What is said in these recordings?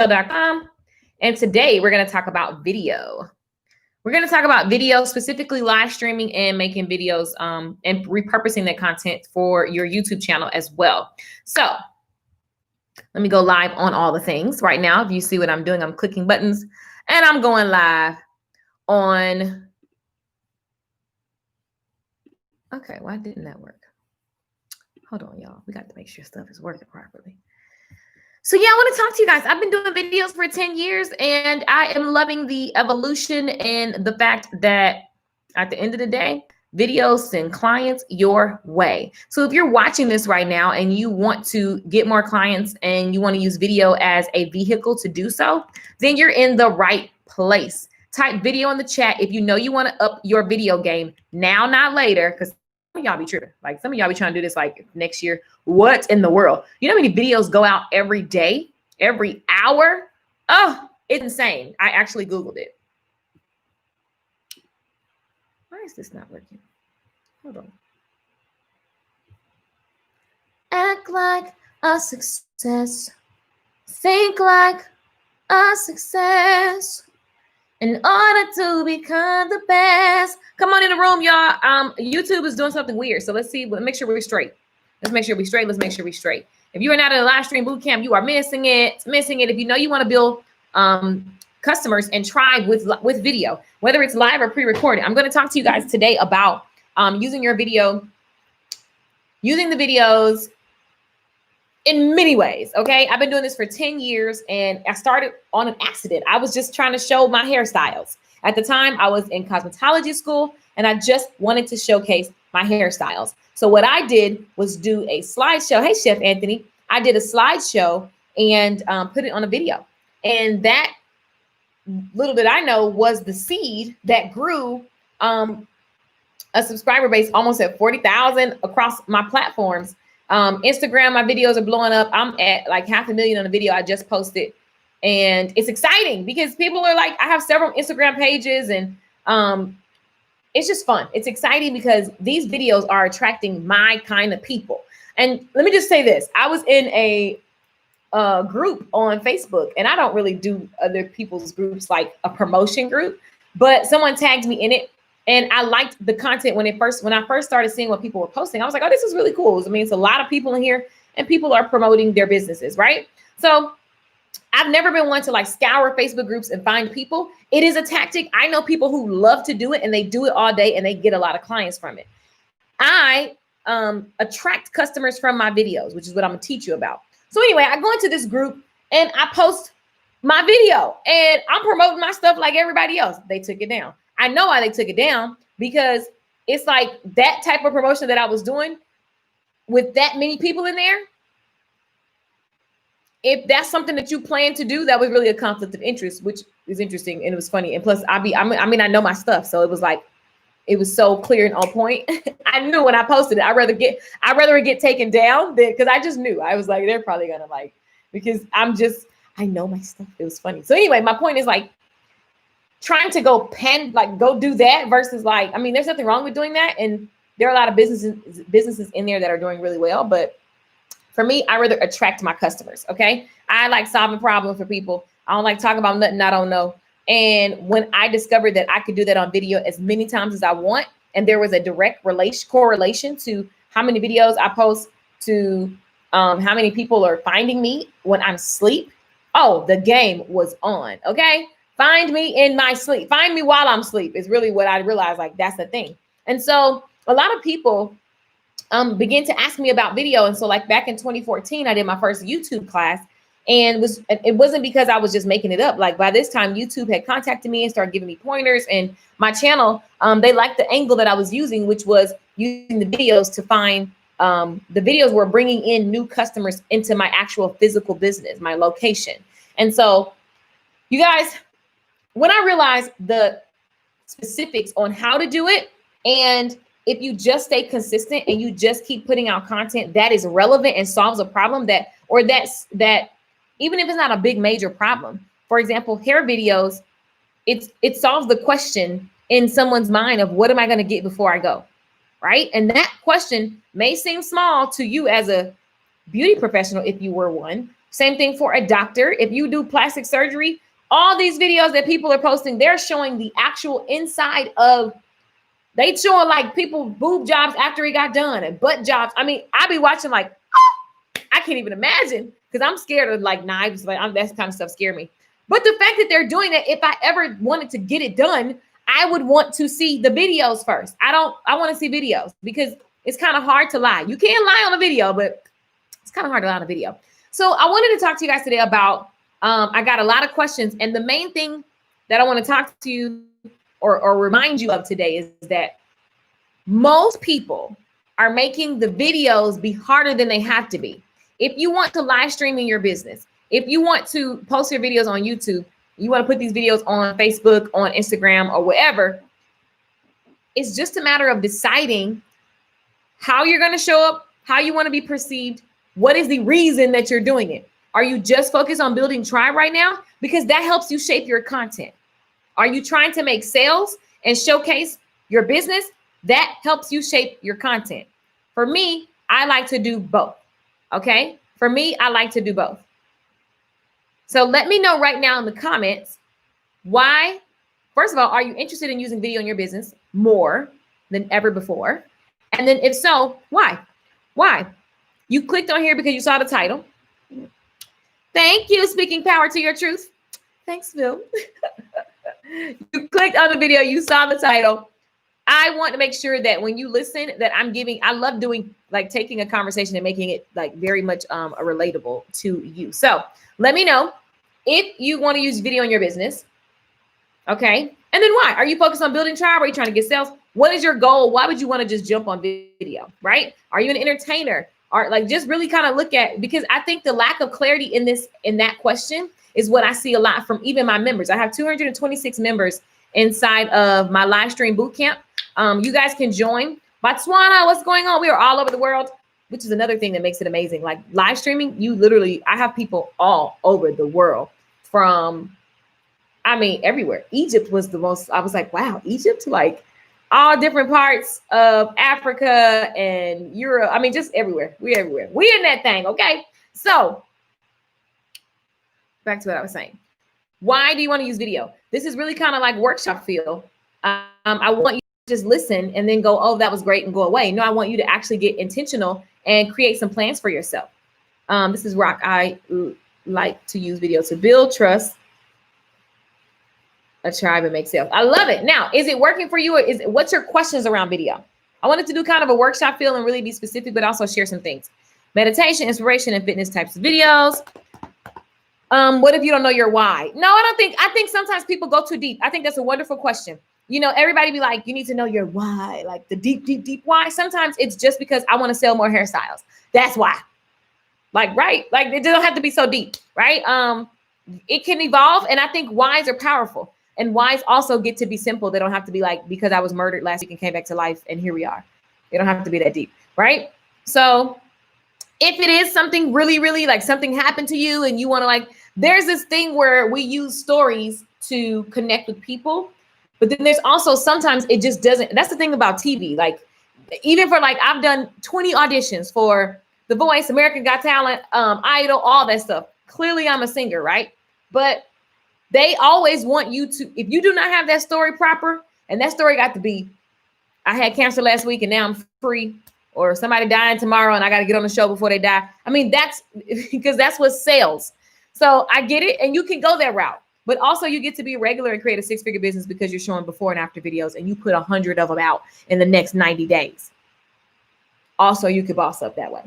And today we're going to talk about video. We're going to talk about video, specifically live streaming and making videos and repurposing that content for your YouTube channel as well. So let me go live on all the things right now. If you see what I'm doing, I'm clicking buttons and I'm going live on. Okay, why didn't that work? Hold on, y'all. We got to make sure stuff is working properly. So yeah, I want to talk to you guys. I've been doing videos for 10 years and I am loving the evolution and the fact that at the end of the day, videos send clients your way. So if you're watching this right now and you want to get more clients and you want to use video as a vehicle to do so, then you're in the right place. Type video in the chat if you know you want to up your video game now, not later, because some of y'all be tripping. Like some of y'all be trying to do this like next year. What in the world? You know how many videos go out every day, every hour? Oh, it's insane. I actually Googled it. Why is this not working? Hold on. Act like a success. Think like a success. In order to become the best. Come on in the room, y'all. YouTube is doing something weird. So let's see. Make sure we're straight. Let's make sure we're straight. Let's make sure we're straight. If you are not in a live stream boot camp, you are missing it. If you know you want to build customers and try with video, whether it's live or pre-recorded. I'm going to talk to you guys today about using the videos in many ways. Okay. I've been doing this for 10 years and I started on an accident. I was just trying to show my hairstyles. At the time I was in cosmetology school and I just wanted to showcase my hairstyles. So what I did was do a slideshow. Hey, Chef Anthony, I did a slideshow and put it on a video. And that little did I know was the seed that grew a subscriber base almost at 40,000 across my platforms. Instagram, my videos are blowing up. I'm at like 500,000 on a video I just posted. And it's exciting because people are like, I have several Instagram pages and it's just fun. It's exciting because these videos are attracting my kind of people. And let me just say this. I was in a group on Facebook and I don't really do other people's groups like a promotion group, but someone tagged me in it. And I liked the content when I first started seeing what people were posting. I was like, oh, this is really cool. I mean, it's a lot of people in here and people are promoting their businesses, right? So I've never been one to like scour Facebook groups and find people. It is a tactic. I know people who love to do it and they do it all day and they get a lot of clients from it. I attract customers from my videos, which is what I'm gonna teach you about. So anyway, I go into this group and I post my video and I'm promoting my stuff like everybody else. They took it down. I know why they took it down because it's like that type of promotion that I was doing with that many people in there. If that's something that you plan to do, that was really a conflict of interest, which is interesting. And it was funny. And plus I know my stuff. So it was like, it was so clear and on point. I knew when I posted it, I'd rather it get taken down than, cause I just knew. I was like, they're probably gonna like, because I know my stuff. It was funny. So anyway, my point is like, trying to go do that versus like, I mean, there's nothing wrong with doing that. And there are a lot of businesses in there that are doing really well. But for me, I rather attract my customers. Okay. I like solving problems for people. I don't like talking about nothing I don't know. And when I discovered that I could do that on video as many times as I want, and there was a direct correlation to how many videos I post to how many people are finding me when I'm asleep. Oh, the game was on. Okay. Find me in my sleep. Find me while I'm asleep is really what I realized. Like that's the thing. And so a lot of people begin to ask me about video. And so like back in 2014, I did my first YouTube class and it wasn't because I was just making it up. Like by this time, YouTube had contacted me and started giving me pointers and my channel. They liked the angle that I was using, which was using the videos to find the videos were bringing in new customers into my actual physical business, my location. And so you guys, when I realized the specifics on how to do it, and if you just stay consistent and you just keep putting out content that is relevant and solves a problem that even if it's not a big major problem, for example, hair videos, it solves the question in someone's mind of what am I going to get before I go, right? And that question may seem small to you as a beauty professional if you were one, Same thing for a doctor. If you do plastic surgery, all these videos that people are posting, they're showing the actual inside of, they showing like people boob jobs after he got done and butt jobs. I mean, I be watching like, oh, I can't even imagine, because I'm scared of like knives. Like that kind of stuff scare me. But the fact that they're doing it, if I ever wanted to get it done, I would want to see the videos first. I want to see videos, because it's kind of hard to lie. You can't lie on a video, but it's kind of hard to lie on a video. So I wanted to talk to you guys today about, I got a lot of questions. And the main thing that I want to talk to you or remind you of today is that most people are making the videos be harder than they have to be. If you want to live stream in your business, if you want to post your videos on YouTube, you want to put these videos on Facebook, on Instagram, or wherever, it's just a matter of deciding how you're going to show up, how you want to be perceived. What is the reason that you're doing it? Are you just focused on building tribe right now? Because that helps you shape your content. Are you trying to make sales and showcase your business? That helps you shape your content. For me, I like to do both. Okay? For me, I like to do both. So let me know right now in the comments why. First of all, are you interested in using video in your business more than ever before? And then if so, why? Why? You clicked on here because you saw the title. Thank you, speaking power to your truth. Thanks, Phil. You clicked on the video, you saw the title. I want to make sure that when you listen, that I love doing, like, taking a conversation and making it like very much relatable to you. So let me know if you want to use video in your business. Okay. And then why? Are you focused on building tribe? Are you trying to get sales? What is your goal? Why would you want to just jump on video, right? Are you an entertainer? Or like, just really kind of look at, because I think the lack of clarity in that question is what I see a lot from even my members. I have 226 members inside of my live stream bootcamp. You guys can join. Botswana, what's going on? We are all over the world, which is another thing that makes it amazing. Like live streaming, I have people all over the world from, everywhere. Egypt was the most, I was like, wow, Egypt, like all different parts of Africa and Europe. Just everywhere. We're everywhere. We in that thing. Okay. So back to what I was saying. Why do you want to use video? This is really kind of like workshop feel. I want you to just listen and then go, oh, that was great, and go away. No, I want you to actually get intentional and create some plans for yourself. This is Rock. I like to use video to build trust, a tribe, and make sales. I love it. Now, is it working for you? Or what's your questions around video? I wanted to do kind of a workshop feel and really be specific, but also share some things. Meditation, inspiration, and fitness types of videos. What if you don't know your why? No, I think sometimes people go too deep. I think that's a wonderful question. Everybody be like, you need to know your why, like the deep, deep, deep why. Sometimes it's just because I want to sell more hairstyles. That's why. Like, right? Like, it doesn't have to be so deep, right? It can evolve. And I think whys are powerful. And whys also get to be simple. They don't have to be like, because I was murdered last week and came back to life, and here we are. They don't have to be that deep, right? So if it is something really, really like something happened to you and you want to, like, there's this thing where we use stories to connect with people, but then there's also sometimes it just doesn't. That's the thing about TV. Like, even for like, I've done 20 auditions for The Voice, American Got Talent, Idol, all that stuff. Clearly I'm a singer, right? But they always want you to, if you do not have that story proper, and that story got to be, I had cancer last week and now I'm free, or somebody dying tomorrow and I got to get on the show before they die. That's because that's what sells. So I get it. And you can go that route, but also you get to be regular and create a 6-figure business because you're showing before and after videos, and you put 100 of them out in the next 90 days. Also, you could boss up that way.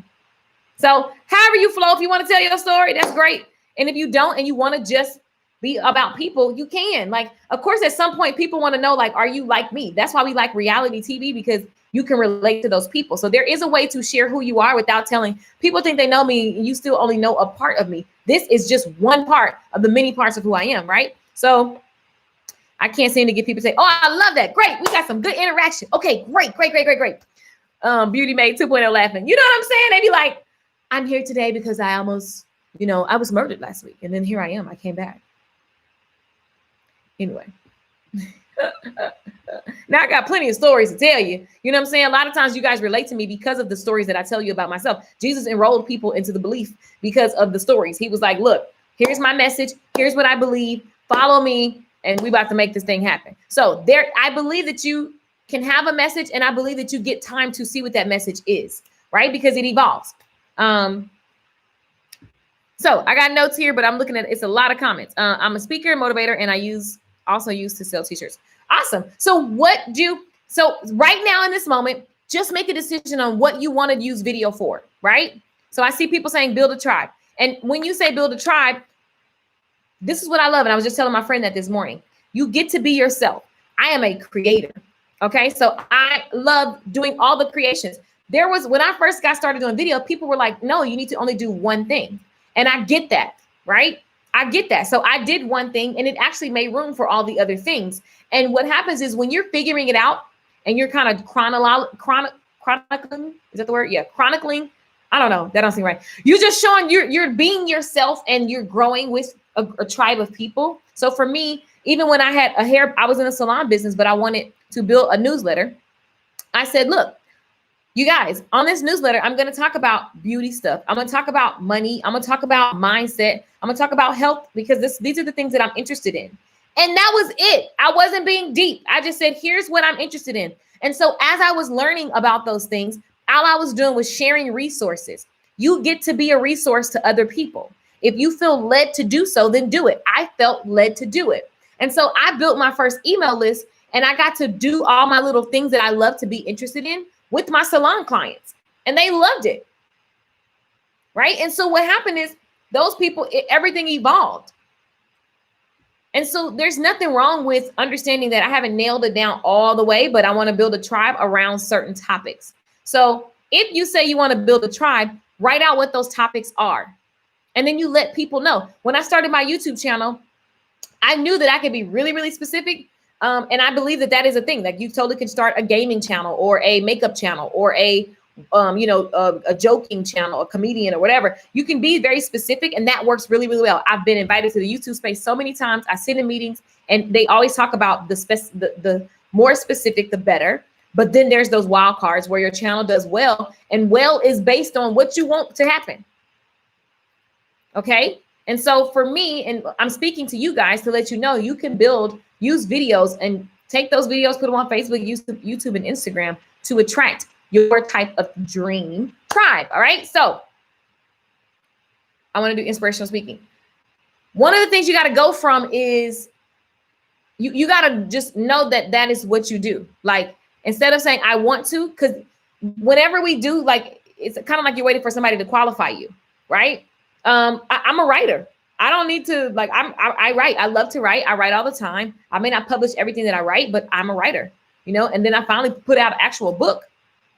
So however you flow, if you want to tell your story, that's great. And if you don't, and you want to just be about people, you can. Like, of course, at some point people want to know, like, are you like me? That's why we like reality TV, because you can relate to those people. So there is a way to share who you are without telling people think they know me, and you still only know a part of me. This is just one part of the many parts of who I am, right? So I can't seem to get people to say, oh, I love that. Great. We got some good interaction. Okay, great. Beauty Maid 2.0 laughing. You know what I'm saying? They be like, I'm here today because I almost, I was murdered last week. And then here I am. I came back. Anyway, Now I got plenty of stories to tell you. You know what I'm saying? A lot of times you guys relate to me because of the stories that I tell you about myself. Jesus enrolled people into the belief because of the stories. He was like, look, here's my message. Here's what I believe. Follow me. And we about to make this thing happen. So there, I believe that you can have a message, and I believe that you get time to see what that message is, right? Because it evolves. So I got notes here, but I'm looking at, it's a lot of comments. I'm a speaker and motivator, and I also use to sell t-shirts. Awesome. So right now in this moment, just make a decision on what you want to use video for, right? So I see people saying build a tribe. And when you say build a tribe, this is what I love. And I was just telling my friend that this morning. You get to be yourself. I am a creator. Okay. So I love doing all the creations. When I first got started doing video, people were like, no, you need to only do one thing. And I get that, right? I get that. So I did one thing, and it actually made room for all the other things. And what happens is when you're figuring it out and you're kind of chronicling, is that the word? Yeah. Chronicling. I don't know. That don't seem right. You're just showing you're being yourself, and you're growing with a tribe of people. So for me, even when I had I was in a salon business, but I wanted to build a newsletter. I said, look, you guys, on this newsletter, I'm going to talk about beauty stuff. I'm going to talk about money. I'm going to talk about mindset. I'm going to talk about health, because these are the things that I'm interested in. And that was it. I wasn't being deep. I just said, here's what I'm interested in. And so as I was learning about those things, all I was doing was sharing resources. You get to be a resource to other people. If you feel led to do so, then do it. I felt led to do it. And so I built my first email list, and I got to do all my little things that I love to be interested in with my salon clients, and they loved it. Right. And so what happened is those people, everything evolved. And so there's nothing wrong with understanding that I haven't nailed it down all the way, but I want to build a tribe around certain topics. So if you say you want to build a tribe, write out what those topics are. And then you let people know. When I started my YouTube channel, I knew that I could be really, really specific. And I believe that that is a thing. Like, you totally can start a gaming channel or a makeup channel or a joking channel, a comedian or whatever. You can be very specific, and that works really, really well. I've been invited to the YouTube space so many times. I sit in meetings, and they always talk about the more specific, the better. But then there's those wild cards where your channel does well, and well is based on what you want to happen. Okay. And so for me, and I'm speaking to you guys to let you know, you can use videos and take those videos, put them on Facebook, YouTube, and Instagram to attract your type of dream tribe. All right. So I want to do inspirational speaking. One of the things you got to go from is you got to just know that that is what you do. Like, instead of saying I want to, because whenever we do, like, it's kind of like you're waiting for somebody to qualify you. Right. I'm a writer. I don't need to, like, I write. I love to write. I write all the time. I may not publish everything that I write, but I'm a writer, and then I finally put out an actual book,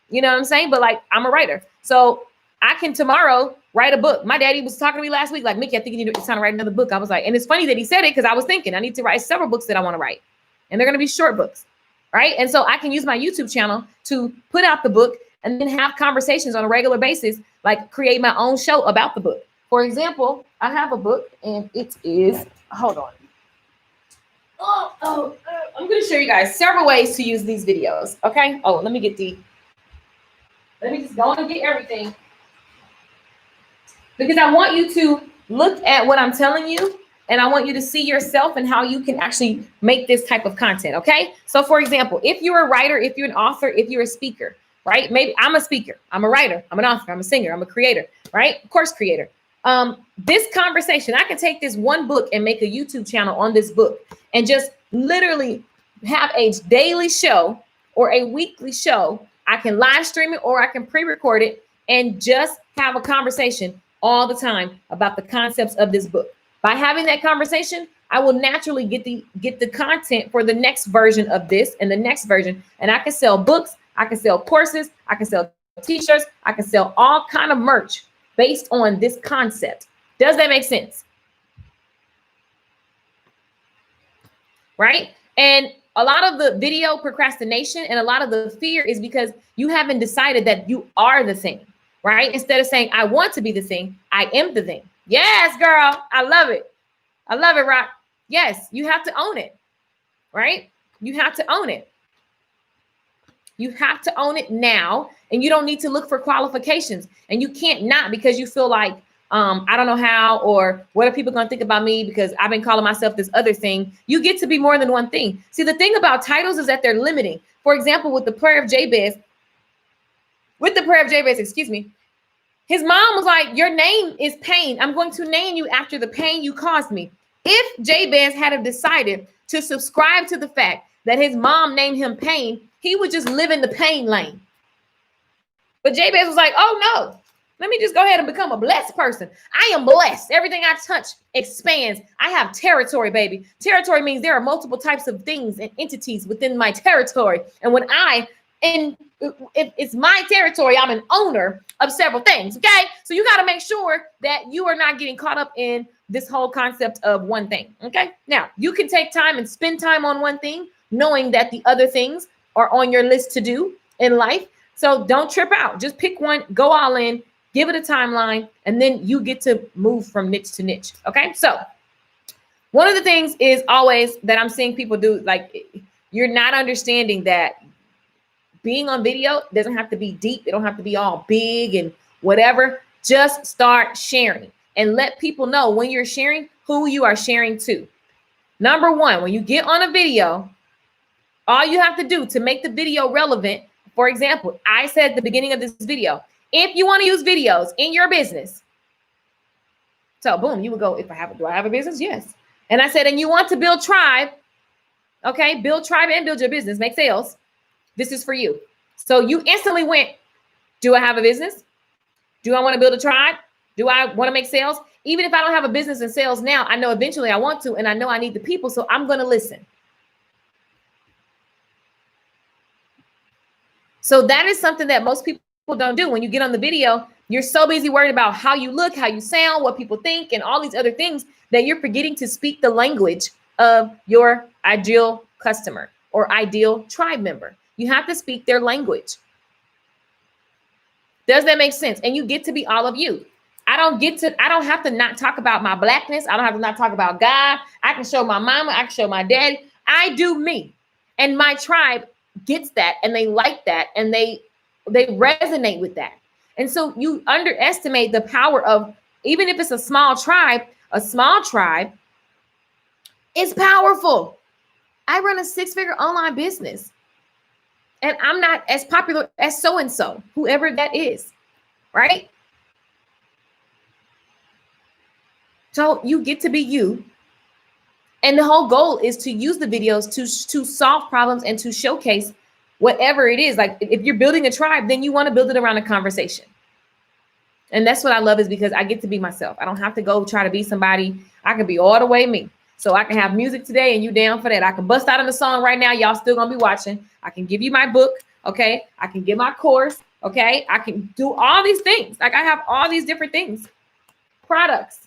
you know what I'm saying? But like, I'm a writer. So I can tomorrow write a book. My daddy was talking to me last week, like, Mickey, I think it's time to write another book. I was like, and it's funny that he said it, because I was thinking I need to write several books that I want to write, and they're going to be short books. Right. And so I can use my YouTube channel to put out the book and then have conversations on a regular basis, like create my own show about the book. For example, I have a book, and it is, hold on. I'm going to show you guys several ways to use these videos. Okay. Oh, let me just go and get everything, because I want you to look at what I'm telling you, and I want you to see yourself and how you can actually make this type of content. Okay. So for example, if you're a writer, if you're an author, if you're a speaker, right? Maybe I'm a speaker, I'm a writer, I'm an author, I'm a singer, I'm a creator, right? Of course, creator. This conversation, I can take this one book and make a YouTube channel on this book, and just literally have a daily show or a weekly show. I can live stream it, or I can pre-record it, and just have a conversation all the time about the concepts of this book. By having that conversation, I will naturally get the content for the next version of this and the next version. And I can sell books, I can sell courses, I can sell t-shirts, I can sell all kind of merch based on this concept. Does that make sense? Right? And a lot of the video procrastination and a lot of the fear is because you haven't decided that you are the thing, right? Instead of saying, I want to be the thing, I am the thing. Yes, girl. I love it. I love it, Rock. Yes, you have to own it, right? You have to own it. You have to own it now, and you don't need to look for qualifications. And you can't not because you feel like, I don't know how, or what are people going to think about me because I've been calling myself this other thing. You get to be more than one thing. See, the thing about titles is that they're limiting. For example, with the prayer of Jabez, excuse me, his mom was like, your name is pain. I'm going to name you after the pain you caused me. If Jabez had decided to subscribe to the fact that his mom named him pain, he would just live in the pain lane. But Jabez was like, oh no, let me just go ahead and become a blessed person. I am blessed. Everything I touch expands. I have territory, baby. Territory means there are multiple types of things and entities within my territory. And when if it's my territory, I'm an owner of several things. Okay. So you got to make sure that you are not getting caught up in this whole concept of one thing. Okay. Now you can take time and spend time on one thing, knowing that the other things are on your list to do in life. So don't trip out. Just pick one, go all in, give it a timeline, and then you get to move from niche to niche. Okay. So one of the things is always that I'm seeing people do, like, you're not understanding that being on video doesn't have to be deep. It don't have to be all big and whatever. Just start sharing and let people know when you're sharing who you are sharing to. Number one, when you get on a video, all you have to do to make the video relevant, for example, I said at the beginning of this video, if you want to use videos in your business, so boom, you would go, do I have a business? Yes. And I said, and you want to build tribe, okay, build tribe and build your business, make sales. This is for you. So you instantly went, do I have a business? Do I want to build a tribe? Do I want to make sales? Even if I don't have a business in sales now, I know eventually I want to, and I know I need the people, so I'm going to listen. So that is something that most people don't do. When you get on the video, you're so busy worried about how you look, how you sound, what people think, and all these other things that you're forgetting to speak the language of your ideal customer or ideal tribe member. You have to speak their language. Does that make sense? And you get to be all of you. I don't have to not talk about my blackness. I don't have to not talk about God. I can show my mama. I can show my daddy. I do me. And my tribe gets that, and they like that, and they resonate with that. And so you underestimate the power of, even if it's a small tribe is powerful. I run a 6-figure online business, and I'm not as popular as so-and-so, whoever that is, right? So you get to be you. And the whole goal is to use the videos to solve problems and to showcase whatever it is. Like if you're building a tribe, then you want to build it around a conversation. And that's what I love, is because I get to be myself. I don't have to go try to be somebody. I can be all the way me. So I can have music today and you down for that. I can bust out in the song right now. Y'all still gonna be watching. I can give you my book. Okay. I can give my course. Okay. I can do all these things. Like I have all these different things, products,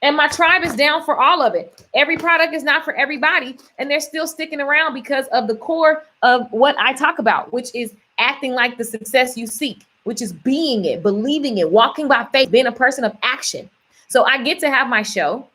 and my tribe is down for all of it. Every product is not for everybody, and they're still sticking around because of the core of what I talk about, which is acting like the success you seek, which is being it, believing it, walking by faith, being a person of action. So I get to have my show.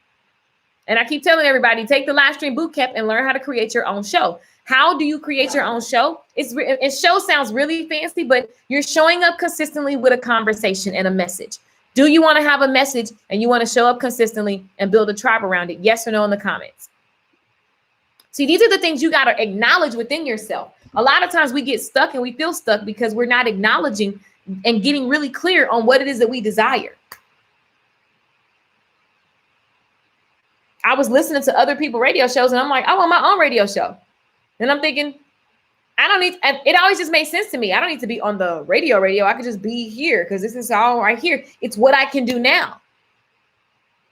And I keep telling everybody, take the live stream bootcamp and learn how to create your own show. How do you create your own show? Show sounds really fancy, but you're showing up consistently with a conversation and a message. Do you want to have a message and you want to show up consistently and build a tribe around it? Yes or no in the comments. See, these are the things you got to acknowledge within yourself. A lot of times we get stuck and we feel stuck because we're not acknowledging and getting really clear on what it is that we desire. I was listening to other people's radio shows and I'm like, I want my own radio show. And I'm thinking, it always just made sense to me. I don't need to be on the radio. I could just be here because this is all right here. It's what I can do now.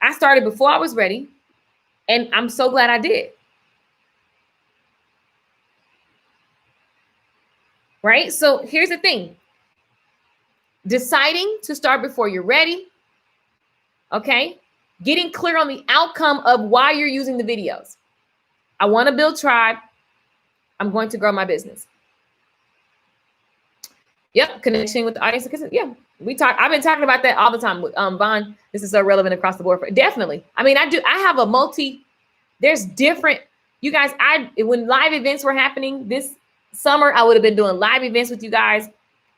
I started before I was ready, and I'm so glad I did. Right? So here's the thing. Deciding to start before you're ready. Okay? Getting clear on the outcome of why you're using the videos. I want to build tribe. I'm going to grow my business. Yep, connecting with the audience. Yeah, I've been talking about that all the time with Vaughn. This is so relevant across the board. Definitely. I mean, I have there's different You guys, when live events were happening this summer, I would have been doing live events with you guys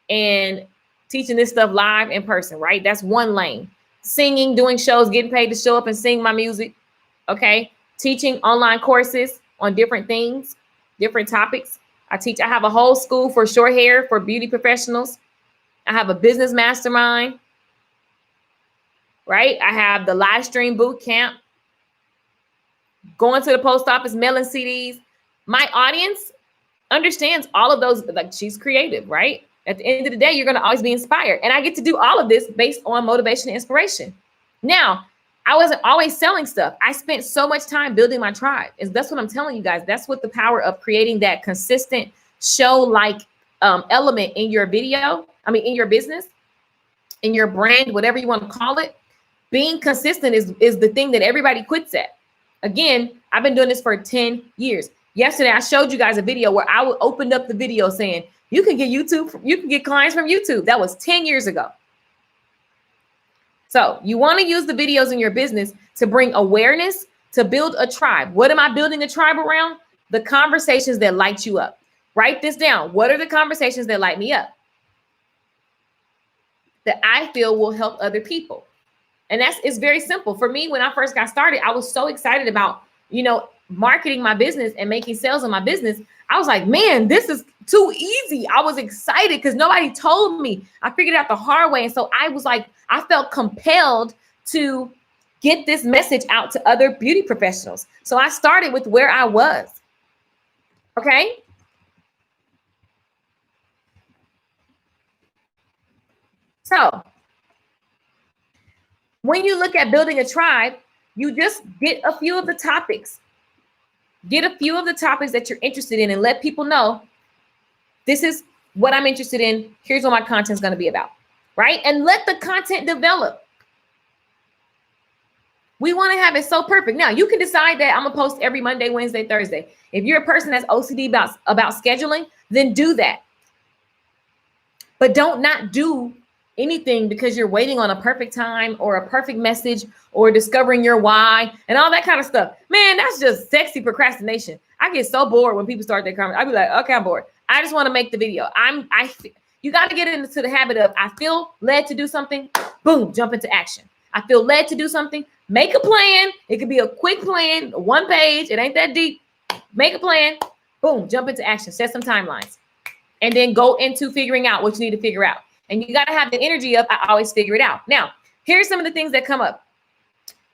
and teaching this stuff live in person, right? That's one lane. Singing, doing shows, getting paid to show up and sing my music. Okay. Teaching online courses on different things, different topics. I have a whole school for short hair for beauty professionals. I have a business mastermind, right? I have the live stream boot camp, going to the post office, mailing CDs. My audience understands all of those. Like, she's creative, right? At the end of the day, you're going to always be inspired. And I get to do all of this based on motivation and inspiration. Now, I wasn't always selling stuff. I spent so much time building my tribe. That's what I'm telling you guys. That's what the power of creating that consistent show-like element in your video, in your business, in your brand, whatever you want to call it. Being consistent is the thing that everybody quits at. Again, I've been doing this for 10 years. Yesterday, I showed you guys a video where I opened up the video saying, you can get clients from YouTube. That was 10 years ago. So you want to use the videos in your business to bring awareness, to build a tribe. What am I building a tribe around? The conversations that light you up. Write this down. What are the conversations that light me up? That I feel will help other people. And it's very simple. For me, when I first got started, I was so excited about, marketing my business and making sales in my business. I was like, man, this is too easy. I was excited because nobody told me. I figured it out the hard way. And so I was like, I felt compelled to get this message out to other beauty professionals. So I started with where I was. Okay. So when you look at building a tribe, you just get a few of the topics. Get a few of the topics that you're interested in and let people know this is what I'm interested in. Here's what my content's going to be about, right? And let the content develop. We want to have it so perfect. Now, you can decide that I'm going to post every Monday, Wednesday, Thursday. If you're a person that's OCD about scheduling, then do that. But don't not do anything because you're waiting on a perfect time or a perfect message or discovering your why and all that kind of stuff. Man, that's just sexy procrastination. I get so bored when people start their comments. I'll be like, okay, I'm bored. I just want to make the video. You got to get into the habit of, I feel led to do something, boom, jump into action. I feel led to do something, make a plan. It could be a quick plan, 1 page. It ain't that deep. Make a plan, boom, jump into action, set some timelines, and then go into figuring out what you need to figure out. And you got to have the energy of, I always figure it out. Now, here's some of the things that come up.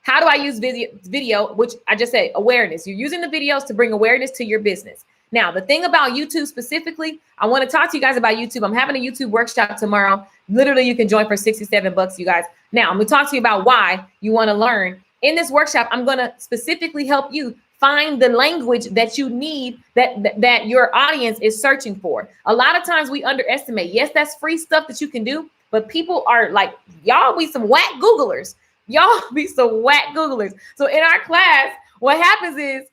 How do I use video, which I just said, awareness. You're using the videos to bring awareness to your business. Now, the thing about YouTube specifically, I want to talk to you guys about YouTube. I'm having a YouTube workshop tomorrow. Literally, you can join for $67, you guys. Now, I'm going to talk to you about why you want to learn. In this workshop, I'm going to specifically help you find the language that you need, that your audience is searching for. A lot of times we underestimate. Yes, that's free stuff that you can do, but people are like, y'all be some whack Googlers. Y'all be some whack Googlers. So in our class, what happens is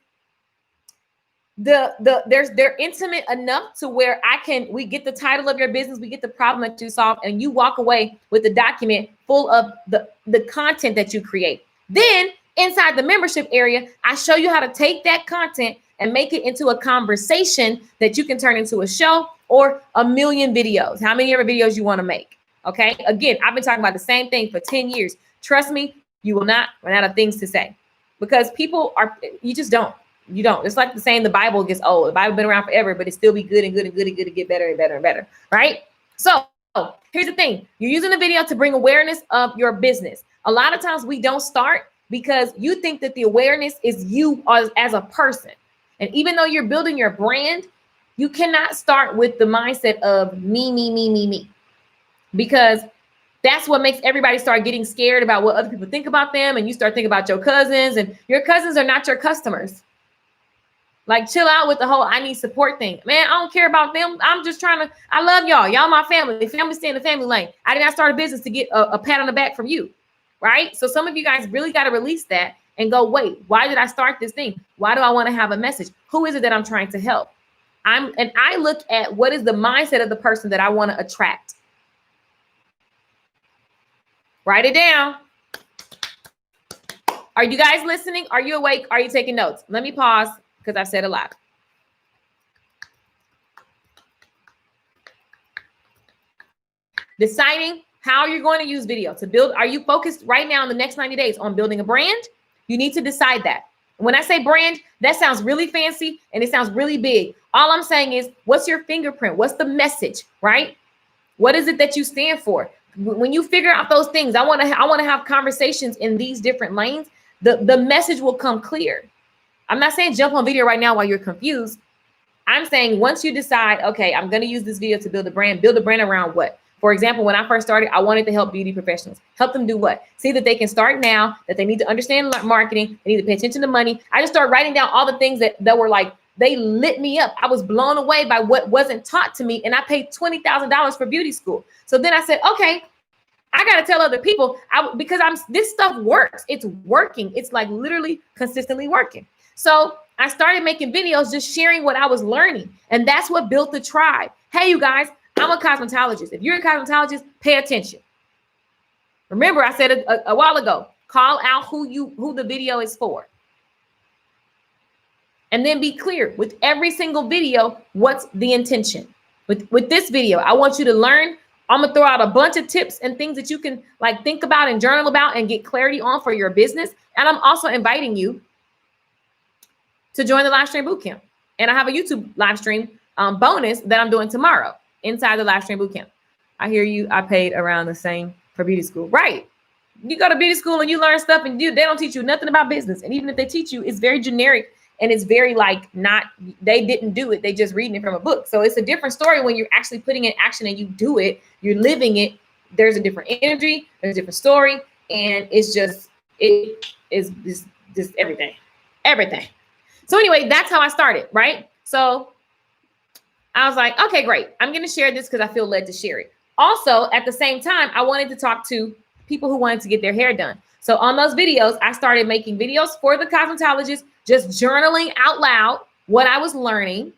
they're intimate enough to where we get the title of your business, we get the problem that you solve, and you walk away with the document full of the content that you create. Then inside the membership area, I show you how to take that content and make it into a conversation that you can turn into a show or a million videos. How many ever videos you want to make? Okay. Again, I've been talking about the same thing for 10 years. Trust me, you will not run out of things to say because you just don't. You don't. It's like the saying the Bible gets old. The Bible been around forever, but it still be good and good and good and good to get better and better and better. Right? So here's the thing. You're using the video to bring awareness of your business. A lot of times we don't start because you think that the awareness is you as a person. And even though you're building your brand, you cannot start with the mindset of me, because that's what makes everybody start getting scared about what other people think about them. And you start thinking about your cousins, and your cousins are not your customers. Like, chill out with the whole I need support thing. Man, I don't care about them. I'm just I love y'all. Y'all my family. Family stay in the family lane. I did not start a business to get a pat on the back from you. Right? So some of you guys really got to release that and go, wait, why did I start this thing? Why do I want to have a message? Who is it that I'm trying to help? I look at what is the mindset of the person that I want to attract. Write it down. Are you guys listening? Are you awake? Are you taking notes? Let me pause because I've said a lot. Deciding how you're going to use video to build. Are you focused right now in the next 90 days on building a brand? You need to decide that. When I say brand, that sounds really fancy and it sounds really big. All I'm saying is, what's your fingerprint? What's the message, right? What is it that you stand for? When you figure out those things, I want to have conversations in these different lanes. The message will come clear. I'm not saying jump on video right now while you're confused. I'm saying once you decide, okay, I'm going to use this video to build a brand around what? For example, when I first started, I wanted to help beauty professionals. Help them do what? See that they can start now, that they need to understand marketing, they need to pay attention to money. I just started writing down all the things that were like, they lit me up. I was blown away by what wasn't taught to me. And I paid $20,000 for beauty school. So then I said, okay, I got to tell other people because this stuff works. It's working. It's like literally consistently working. So I started making videos, just sharing what I was learning. And that's what built the tribe. Hey, you guys, I'm a cosmetologist. If you're a cosmetologist, pay attention. Remember, I said a while ago, call out who the video is for. And then be clear with every single video, what's the intention? With this video, I want you to learn. I'm going to throw out a bunch of tips and things that you can like think about and journal about and get clarity on for your business. And I'm also inviting you to join the live stream bootcamp. And I have a YouTube live stream bonus that I'm doing tomorrow inside the live stream bootcamp. I hear you. I paid around the same for beauty school. Right. You go to beauty school and you learn stuff and they don't teach you nothing about business. And even if they teach you, it's very generic and it's very like they didn't do it. They just reading it from a book. So it's a different story when you're actually putting in action and you do it, you're living it. There's a different energy. There's a different story. And it's just everything. So anyway, that's how I started. Right. So I was like, okay, great. I'm going to share this because I feel led to share it. Also, at the same time, I wanted to talk to people who wanted to get their hair done. So on those videos, I started making videos for the cosmetologist, just journaling out loud what I was learning.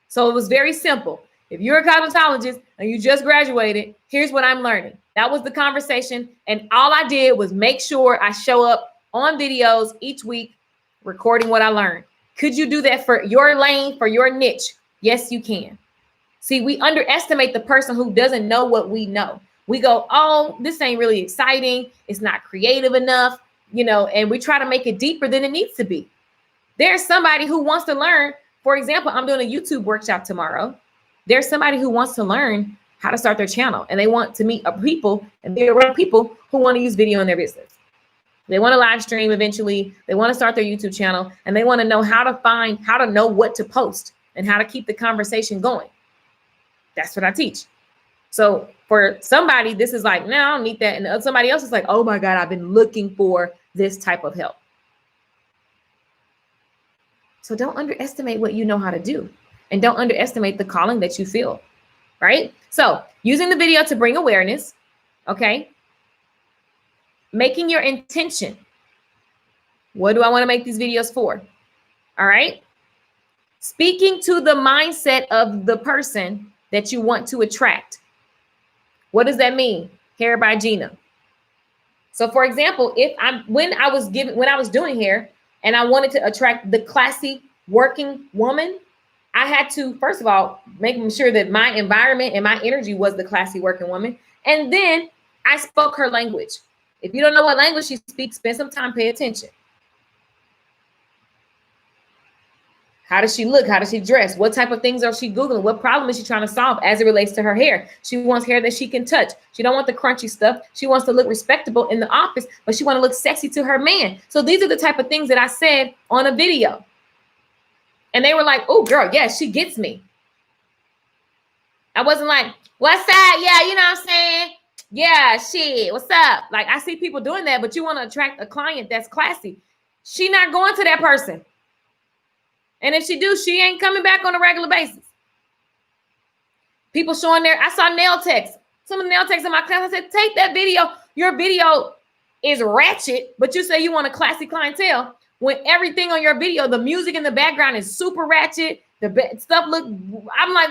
So it was very simple. If you're a cosmetologist and you just graduated, here's what I'm learning. That was the conversation. And all I did was make sure I show up on videos each week, recording what I learned. Could you do that for your lane, for your niche? Yes, you can. See, we underestimate the person who doesn't know what we know. We go, oh, this ain't really exciting. It's not creative enough, and we try to make it deeper than it needs to be. There's somebody who wants to learn. For example, I'm doing a YouTube workshop tomorrow. There's somebody who wants to learn how to start their channel and they want to meet people and be around people who want to use video in their business. They want to live stream eventually. They want to start their YouTube channel and they want to know how to know what to post and how to keep the conversation going. That's what I teach. So for somebody, this is like, no, I don't need that. And somebody else is like, oh my God, I've been looking for this type of help. So don't underestimate what you know how to do. And don't underestimate the calling that you feel, right? So using the video to bring awareness, okay? Making your intention. What do I want to make these videos for? All right? Speaking to the mindset of the person that you want to attract. What does that mean? Hair by Gina. So for example, when I was doing hair and I wanted to attract the classy working woman, I had to, first of all, make sure that my environment and my energy was the classy working woman. And then I spoke her language. If you don't know what language she speaks, spend some time, pay attention. How does she look? How does she dress? What type of things are she Googling? What problem is she trying to solve as it relates to her hair? She wants hair that she can touch. She don't want the crunchy stuff. She wants to look respectable in the office, but she want to look sexy to her man. So these are the type of things that I said on a video. And they were like, oh, girl, yeah, she gets me. I wasn't like, what's up? Yeah, you know what I'm saying? Yeah, shit, what's up? Like, I see people doing that, but you want to attract a client that's classy. She not going to that person. And if she do, she ain't coming back on a regular basis. People showing I saw nail techs. Some of the nail techs in my class, I said, take that video. Your video is ratchet, but you say you want a classy clientele. When everything on your video, the music in the background is super ratchet. The stuff I'm like,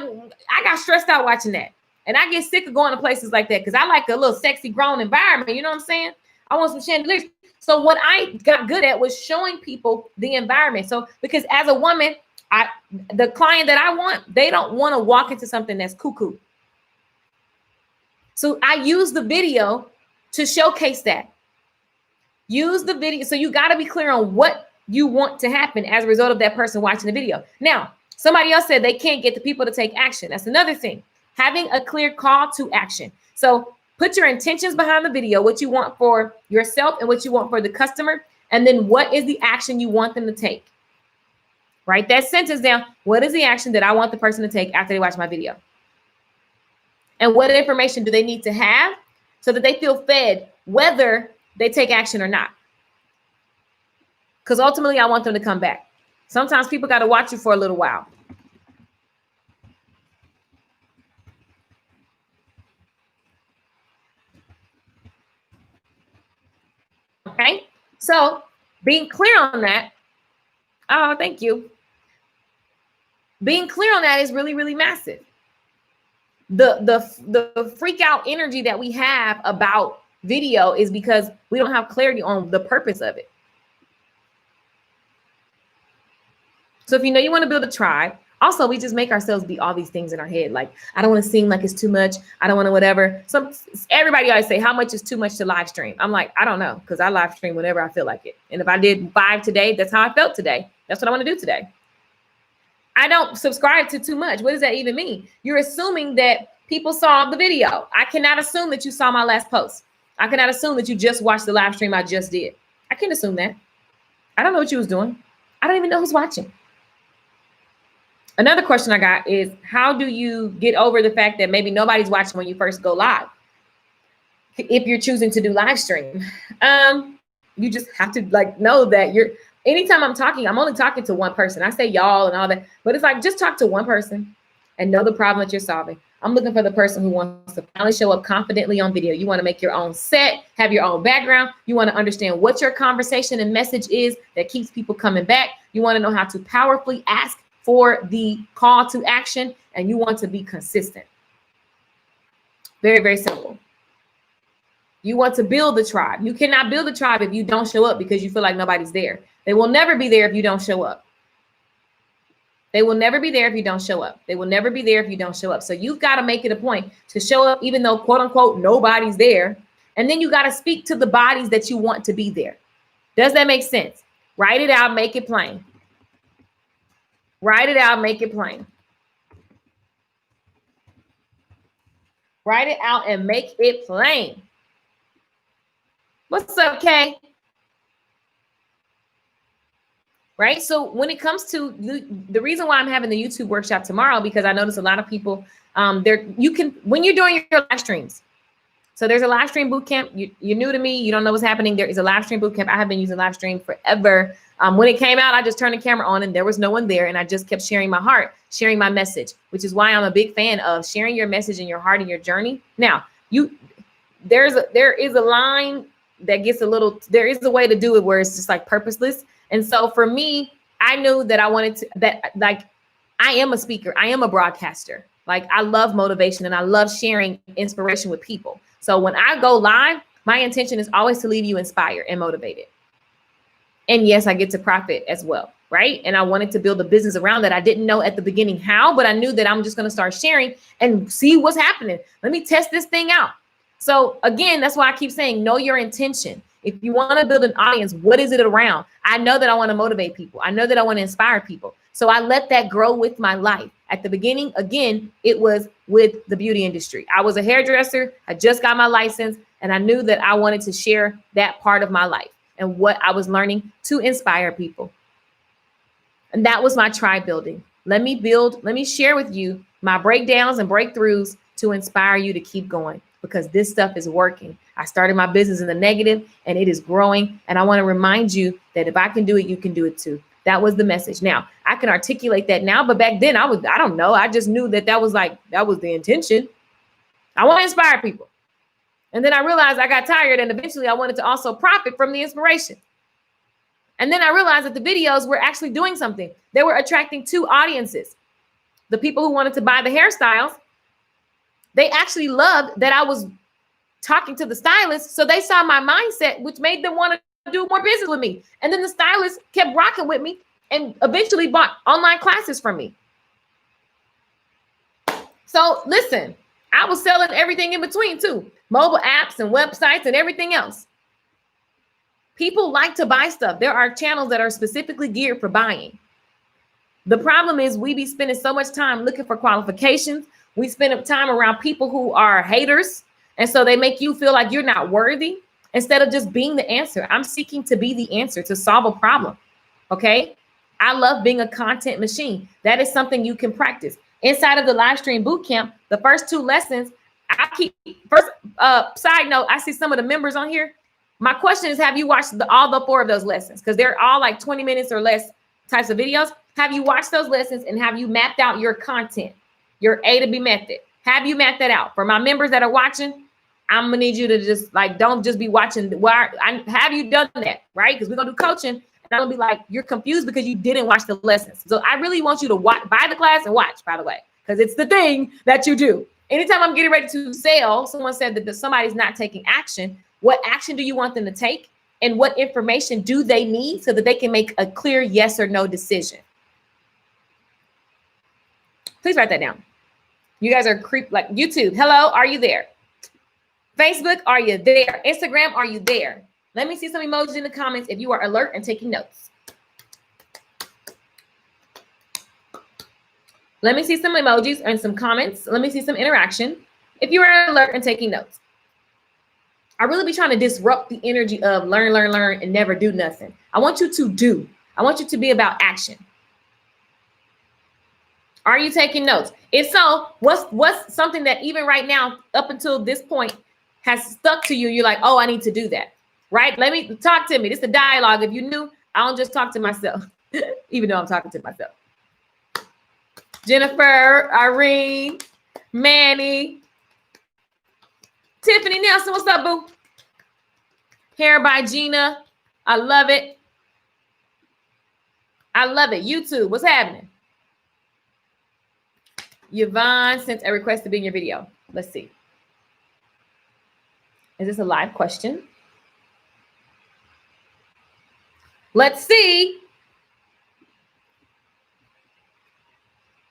I got stressed out watching that. And I get sick of going to places like that because I like a little sexy grown environment. You know what I'm saying? I want some chandeliers. So what I got good at was showing people the environment. So because as a woman, the client that I want, they don't want to walk into something that's cuckoo. So I use the video to showcase that. Use the video. So you got to be clear on what you want to happen as a result of that person watching the video. Now, somebody else said they can't get the people to take action. That's another thing. Having a clear call to action. So put your intentions behind the video, what you want for yourself and what you want for the customer, and then what is the action you want them to take. Write that sentence down. What is the action that I want the person to take after they watch my video? And what information do they need to have so that they feel fed, whether they take action or not? Because ultimately, I want them to come back. Sometimes people got to watch you for a little while. Okay, so being clear on that. Oh, thank you. Being clear on that is really, really massive. The freak out energy that we have about video is because we don't have clarity on the purpose of it. So if you know you want to build a tribe, also we just make ourselves be all these things in our head. Like, I don't want to seem like it's too much. I don't want to whatever. Everybody always say, how much is too much to live stream? I'm like, I don't know, because I live stream whenever I feel like it. And if I did 5 today, that's how I felt today. That's what I want to do today. I don't subscribe to too much. What does that even mean? You're assuming that people saw the video. I cannot assume that you saw my last post. I cannot assume that you just watched the live stream I just did. I can't assume that. I don't know what you was doing. I don't even know who's watching. Another question I got is, how do you get over the fact that maybe nobody's watching when you first go live? If you're choosing to do live stream, you just have to know that anytime I'm talking, I'm only talking to one person. I say y'all and all that, but it's like, just talk to one person and know the problem that you're solving. I'm looking for the person who wants to finally show up confidently on video. You want to make your own set, have your own background. You want to understand what your conversation and message is that keeps people coming back. You want to know how to powerfully ask for the call to action, and you want to be consistent. Very, very simple. You want to build the tribe. You cannot build a tribe if you don't show up because you feel like nobody's there. They will never be there if you don't show up. They will never be there if you don't show up. They will never be there if you don't show up. So you've got to make it a point to show up, even though, quote unquote, nobody's there. And then you got to speak to the bodies that you want to be there. Does that make sense? Write it out, make it plain. Write it out, make it plain. Write it out and make it plain. What's up, Kay? Right? So when it comes to the reason why I'm having the YouTube workshop tomorrow, because I notice a lot of people when you're doing your live streams. So there's a live stream bootcamp. You're new to me. You don't know what's happening. There is a live stream bootcamp. I have been using live stream forever. When it came out, I just turned the camera on and there was no one there. And I just kept sharing my heart, sharing my message, which is why I'm a big fan of sharing your message and your heart and your journey. Now, there is a line that gets there is a way to do it where it's just like purposeless. And so for me, I knew that I wanted to, I am a speaker. I am a broadcaster. Like, I love motivation and I love sharing inspiration with people. So when I go live, my intention is always to leave you inspired and motivated. And yes, I get to profit as well, right? And I wanted to build a business around that. I didn't know at the beginning how, but I knew that I'm just going to start sharing and see what's happening. Let me test this thing out. So again, that's why I keep saying, know your intention. If you want to build an audience, what is it around? I know that I want to motivate people. I know that I want to inspire people. So I let that grow with my life. At the beginning, again, it was with the beauty industry. I was a hairdresser. I just got my license, and I knew that I wanted to share that part of my life and what I was learning to inspire people. And that was my tribe building. Let me share with you my breakdowns and breakthroughs to inspire you to keep going, because this stuff is working. I started my business in the negative and it is growing. And I want to remind you that if I can do it, you can do it too. That was the message. Now I can articulate that now, but back then I don't know. I just knew that was the intention. I want to inspire people. And then I realized I got tired, and eventually I wanted to also profit from the inspiration. And then I realized that the videos were actually doing something. They were attracting 2 audiences. The people who wanted to buy the hairstyles, they actually loved that I was talking to the stylist. So they saw my mindset, which made them want to do more business with me. And then the stylist kept rocking with me and eventually bought online classes from me. So listen, I was selling everything in between too. Mobile apps and websites and everything else. People like to buy stuff. There are channels that are specifically geared for buying. The problem is we be spending so much time looking for qualifications. We spend time around people who are haters. And so they make you feel like you're not worthy instead of just being the answer. I'm seeking to be the answer to solve a problem. Okay. I love being a content machine. That is something you can practice. Inside of the live stream bootcamp, the first 2 lessons, side note, I see some of the members on here. My question is, have you watched all the 4 of those lessons? Because they're all like 20 minutes or less types of videos. Have you watched those lessons and have you mapped out your content, your A to B method? Have you mapped that out? For my members that are watching, I'm gonna need you to just like, don't just be watching. Have you done that, right? Because we're gonna do coaching and I'm gonna be like, you're confused because you didn't watch the lessons. So I really want you to buy the class and watch, by the way, because it's the thing that you do. Anytime I'm getting ready to sell, someone said that somebody's not taking action. What action do you want them to take? And what information do they need so that they can make a clear yes or no decision? Please write that down. You guys are like YouTube. Hello, are you there? Facebook, are you there? Instagram, are you there? Let me see some emojis in the comments if you are alert and taking notes. Let me see some emojis and some comments. Let me see some interaction if you are alert and taking notes. I really be trying to disrupt the energy of learn, and never do nothing. I want you to do. I want you to be about action. Are you taking notes? If so, what's something that even right now, up until this point, has stuck to you? You're like, oh, I need to do that, right? Let me talk to me. This is a dialogue. If you knew, I don't just talk to myself, even though I'm talking to myself. Jennifer, Irene, Manny, Tiffany Nelson, what's up, boo? Hair by Gina. I love it. I love it. YouTube, what's happening? Yvonne sent a request to be in your video. Let's see. Is this a live question? Let's see.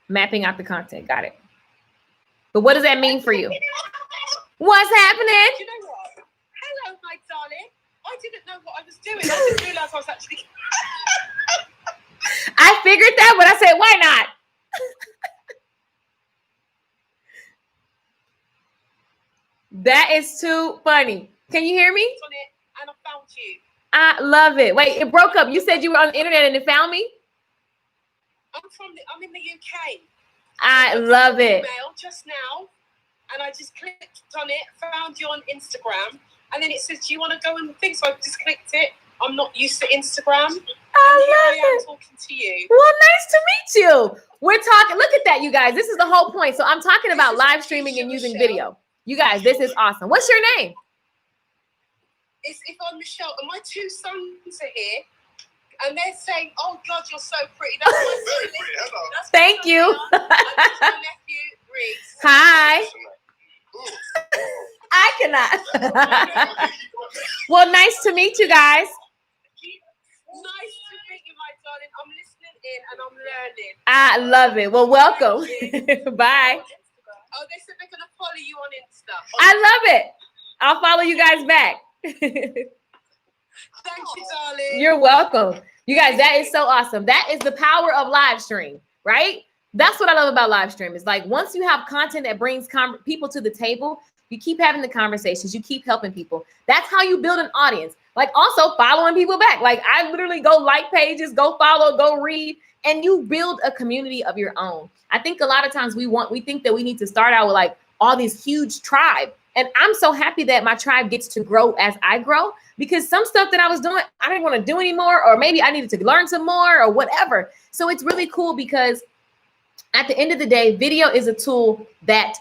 Mapping out the content. Got it. But what does that mean for you? What's happening? Do you know what? Hello, my darling. I didn't know what I was doing. I didn't realize I was actually. I figured that, but I said, why not? That is too funny. Can you hear me? And I found you. I love it. Wait, it broke up. You said you were on the internet and it found me? I'm in the UK. I love it. Email just now, and I just clicked on it, found you on Instagram, and then it says, do you want to go and think? So I just clicked it. I'm not used to Instagram. I am talking to you. Well, nice to meet you. We're talking. Look at that, you guys. This is the whole point. So I'm talking about live streaming and using video. You guys, this is awesome. What's your name? It's Yvonne Michelle, and my 2 sons are here, and they're saying, "Oh God, you're so pretty." That's my son. That's Thank you. And that's my nephew, Reese. Hi. I cannot. Well, nice to meet you guys. Nice to meet you, my darling. I'm listening in and I'm learning. I love it. Well, welcome. Bye. Oh, they said they're going to follow you on Insta. I love it. I'll follow you guys back. Thank you, darling. You're welcome. You guys, that is so awesome. That is the power of live stream, right? That's what I love about live stream. It's like once you have content that brings people to the table, you keep having the conversations, you keep helping people. That's how you build an audience. Like also following people back. Like I literally go like pages, go follow, go read, and you build a community of your own. I think a lot of times we think that we need to start out with like all this huge tribe. And I'm so happy that my tribe gets to grow as I grow, because some stuff that I was doing, I didn't want to do anymore, or maybe I needed to learn some more or whatever. So it's really cool because at the end of the day, video is a tool that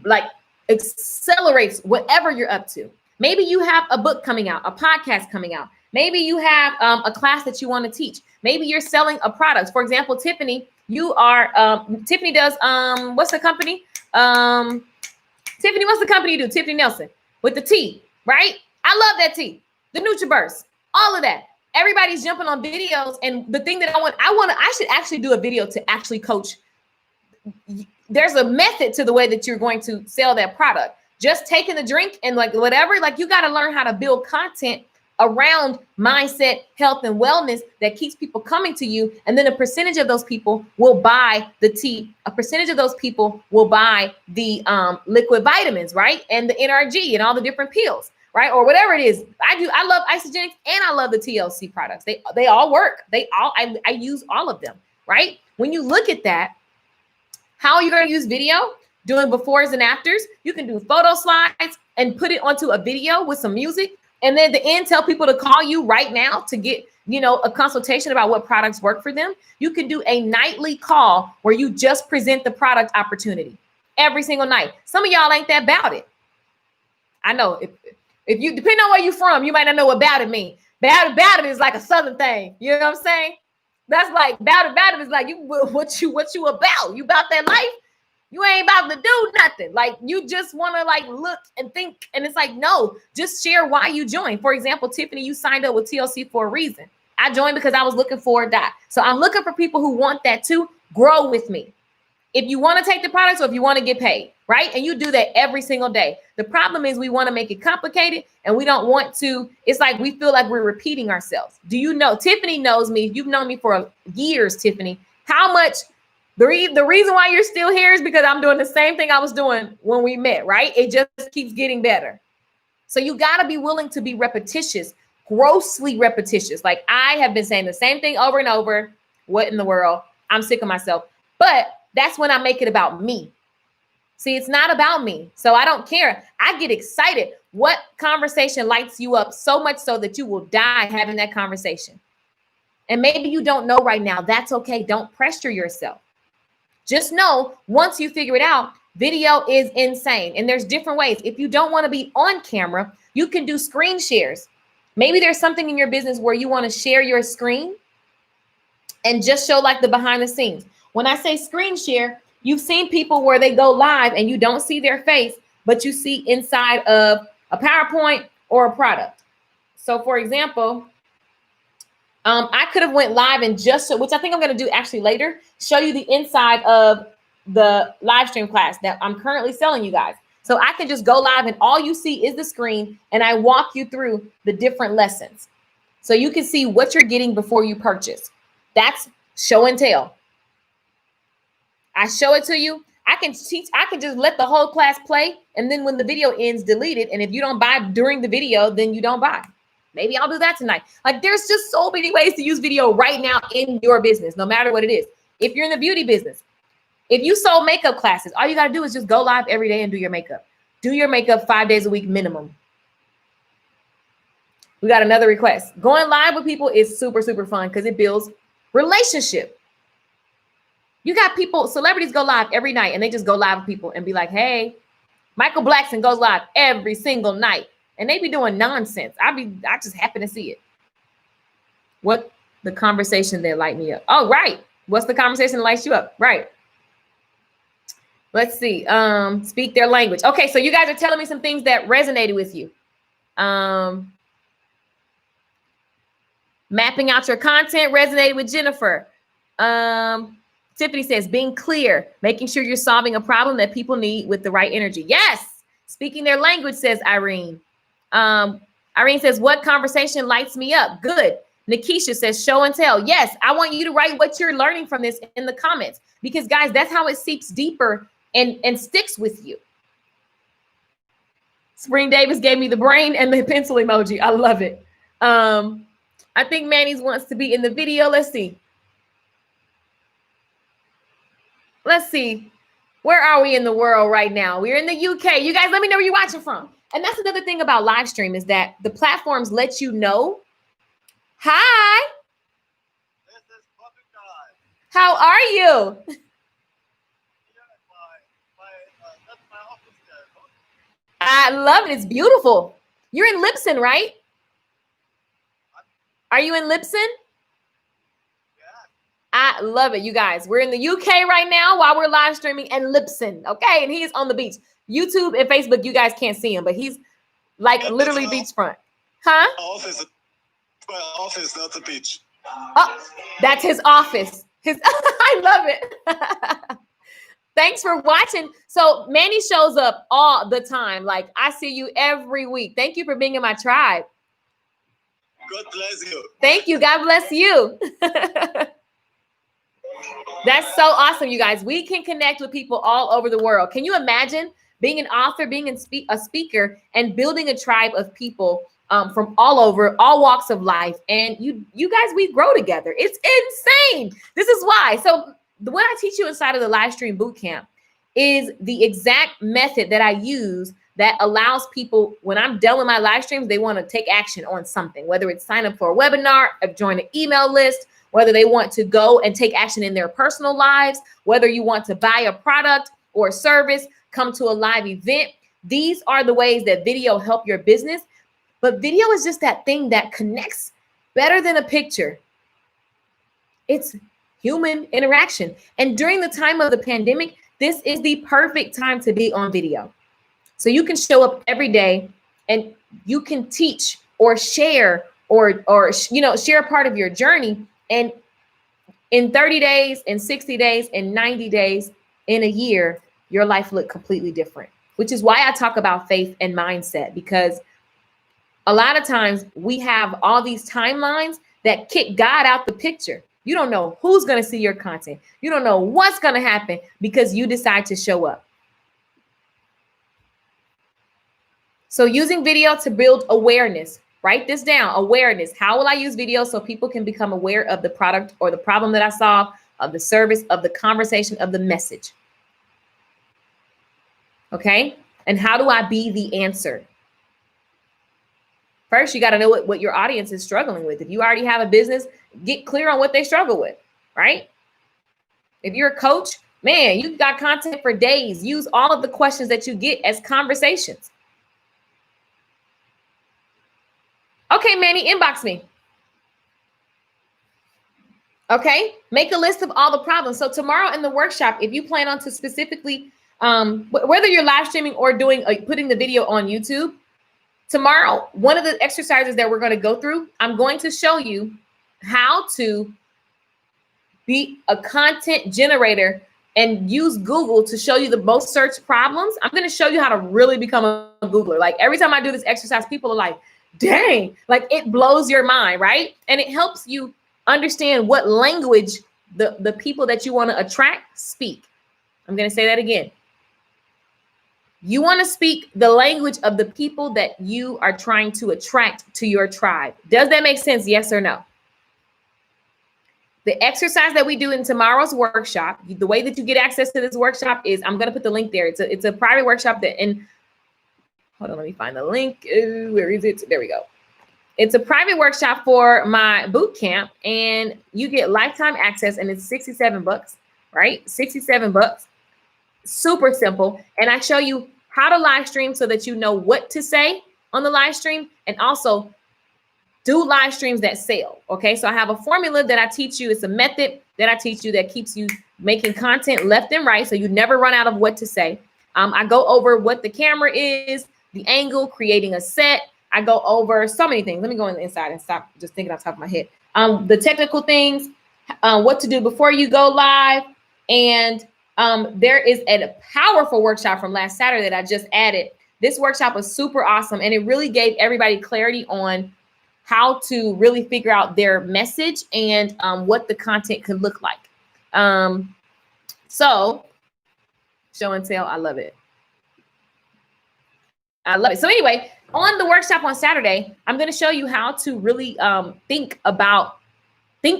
like accelerates whatever you're up to. Maybe you have a book coming out, a podcast coming out. Maybe you have a class that you want to teach. Maybe you're selling a product. For example, Tiffany, you are, Tiffany does, what's the company? Tiffany, what's the company you do? Tiffany Nelson with the tea, right? I love that tea, the NutriBurst. all of that. Everybody's jumping on videos. And the thing that I should actually do a video to actually coach. There's a method to the way that you're going to sell that product. Just taking the drink and like whatever, like you got to learn how to build content around mindset, health, and wellness that keeps people coming to you. And then a percentage of those people will buy the tea. A percentage of those people will buy the liquid vitamins, right? And the NRG and all the different pills, right? Or whatever it is. I love Isogenics and I love the TLC products. They all work. I use all of them, right? When you look at that, how are you going to use video? Doing befores and afters. You can do photo slides and put it onto a video with some music. And then at the end, tell people to call you right now to get, a consultation about what products work for them. You can do a nightly call where you just present the product opportunity every single night. Some of y'all ain't that about it. I know if you, depending on where you're from, you might not know what about it means. About it is like a Southern thing. You know what I'm saying? That's like about it is like what you about. You about that life? You ain't about to do nothing. Like you just want to like look and think. And it's like, no, just share why you joined. For example, Tiffany, you signed up with TLC for a reason. I joined because I was looking for that. So I'm looking for people who want that too. Grow with me. If you want to take the products or if you want to get paid, right? And you do that every single day. The problem is we want to make it complicated and we don't want to. It's like we feel like we're repeating ourselves. Do you know? Tiffany knows me. You've known me for years, Tiffany. How much? The reason why you're still here is because I'm doing the same thing I was doing when we met, right? It just keeps getting better. So you got to be willing to be repetitious, grossly repetitious. Like I have been saying the same thing over and over. What in the world? I'm sick of myself. But that's when I make it about me. See, it's not about me. So I don't care. I get excited. What conversation lights you up so much so that you will die having that conversation? And maybe you don't know right now. That's okay. Don't pressure yourself. Just know once you figure it out, video is insane. And there's different ways. If you don't want to be on camera, you can do screen shares. Maybe there's something in your business where you want to share your screen and just show like the behind the scenes. When I say screen share, you've seen people where they go live and you don't see their face, but you see inside of a PowerPoint or a product. So for example, I could have went live and just, which I think I'm going to do actually later, show you the inside of the live stream class that I'm currently selling you guys. So I can just go live and all you see is the screen and I walk you through the different lessons. So you can see what you're getting before you purchase. That's show and tell. I show it to you. I can teach, I can just let the whole class play. And then when the video ends, delete it. And if you don't buy during the video, then you don't buy. Maybe I'll do that tonight. Like there's just so many ways to use video right now in your business, no matter what it is. If you're in the beauty business, if you sold makeup classes, all you got to do is just go live every day and do your makeup. Do your makeup 5 days a week minimum. We got another request. Going live with people is super, super fun because it builds relationship. You got people, celebrities go live every night and they just go live with people and be like, hey, Michael Blackson goes live every single night. And they be doing nonsense. I just happen to see it. What the conversation that light me up? Oh, right. What's the conversation that lights you up? Right. Let's see. Speak their language. Okay, so you guys are telling me some things that resonated with you. Mapping out your content resonated with Jennifer. Tiffany says, being clear, making sure you're solving a problem that people need with the right energy. Yes. Speaking their language, says Irene. Irene says, what conversation lights me up? Good. Nikisha says, show and tell. Yes, I want you to write what you're learning from this in the comments because, guys, that's how it seeps deeper and sticks with you. Spring Davis gave me the brain and the pencil emoji. I love it. I think Manny's wants to be in the video. Let's see. Let's see. Where are we in the world right now? We're in the UK. You guys, let me know where you're watching from. And that's another thing about live stream is that the platforms let you know. Hi. This is Puppet God. How are you? Yeah, that's my office there. I love it. It's beautiful. You're in Lipson, right? Are you in Lipson? Yeah. I love it, you guys. We're in the UK right now while we're live streaming and Lipson, okay? And he's on the beach. YouTube and Facebook, you guys can't see him, but he's like literally beachfront. Huh? Office. my office, not the beach. Oh, that's his office. I love it. Thanks for watching. So Manny shows up all the time. Like, I see you every week. Thank you for being in my tribe. God bless you. Thank you. God bless you. That's so awesome, you guys. We can connect with people all over the world. Can you imagine being an author, being a speaker, and building a tribe of people from all over, all walks of life? And you guys, we grow together. It's insane. This is why. So what I teach you inside of the live stream bootcamp is the exact method that I use that allows people, when I'm done with my live streams, they want to take action on something, whether it's sign up for a webinar, join an email list, whether they want to go and take action in their personal lives, whether you want to buy a product or a service, come to a live event. These are the ways that video help your business. But video is just that thing that connects better than a picture. It's human interaction. And during the time of the pandemic, this is the perfect time to be on video. So you can show up every day and you can teach or share or share a part of your journey. And in 30 days, in 60 days, in 90 days, in a year, your life look completely different, which is why I talk about faith and mindset, because a lot of times we have all these timelines that kick God out the picture. You don't know who's going to see your content. You don't know what's going to happen because you decide to show up. So using video to build awareness. Write this down, awareness. How will I use video so people can become aware of the product or the problem that I solve, of the service, of the conversation, of the message? Okay? And how do I be the answer? First, you got to know what your audience is struggling with. If you already have a business, get clear on what they struggle with, right? If you're a coach, man, you've got content for days. Use all of the questions that you get as conversations. Okay, Manny, inbox me. Okay, make a list of all the problems. So tomorrow in the workshop, if you plan on to specifically, whether you're live streaming or putting the video on YouTube, tomorrow, one of the exercises that we're going to go through, I'm going to show you how to be a content generator and use Google to show you the most searched problems. I'm going to show you how to really become a Googler. Like every time I do this exercise, people are like, dang, like it blows your mind, right? And it helps you understand what language the people that you want to attract speak. I'm going to say that again. You want to speak the language of the people that you are trying to attract to your tribe. Does that make sense? Yes or no? The exercise that we do in tomorrow's workshop, the way that you get access to this workshop is, I'm going to put the link there. It's a private workshop hold on, let me find the link. Where is it? There we go. It's a private workshop for my boot camp, and you get lifetime access, and it's $67, right? $67. Super simple. And I show you how to live stream so that you know what to say on the live stream, and also do live streams that sell. Okay. So I have a formula that I teach you. It's a method that I teach you that keeps you making content left and right, so you never run out of what to say. I go over what the camera is, the angle, creating a set. I go over so many things. Let me go on the inside and stop just thinking off the top of my head. The technical things, what to do before you go live. And there is a powerful workshop from last Saturday that I just added. This workshop was super awesome, and it really gave everybody clarity on how to really figure out their message and what the content could look like. So show and tell, I love it. I love it. So anyway, on the workshop on Saturday, I'm going to show you how to really think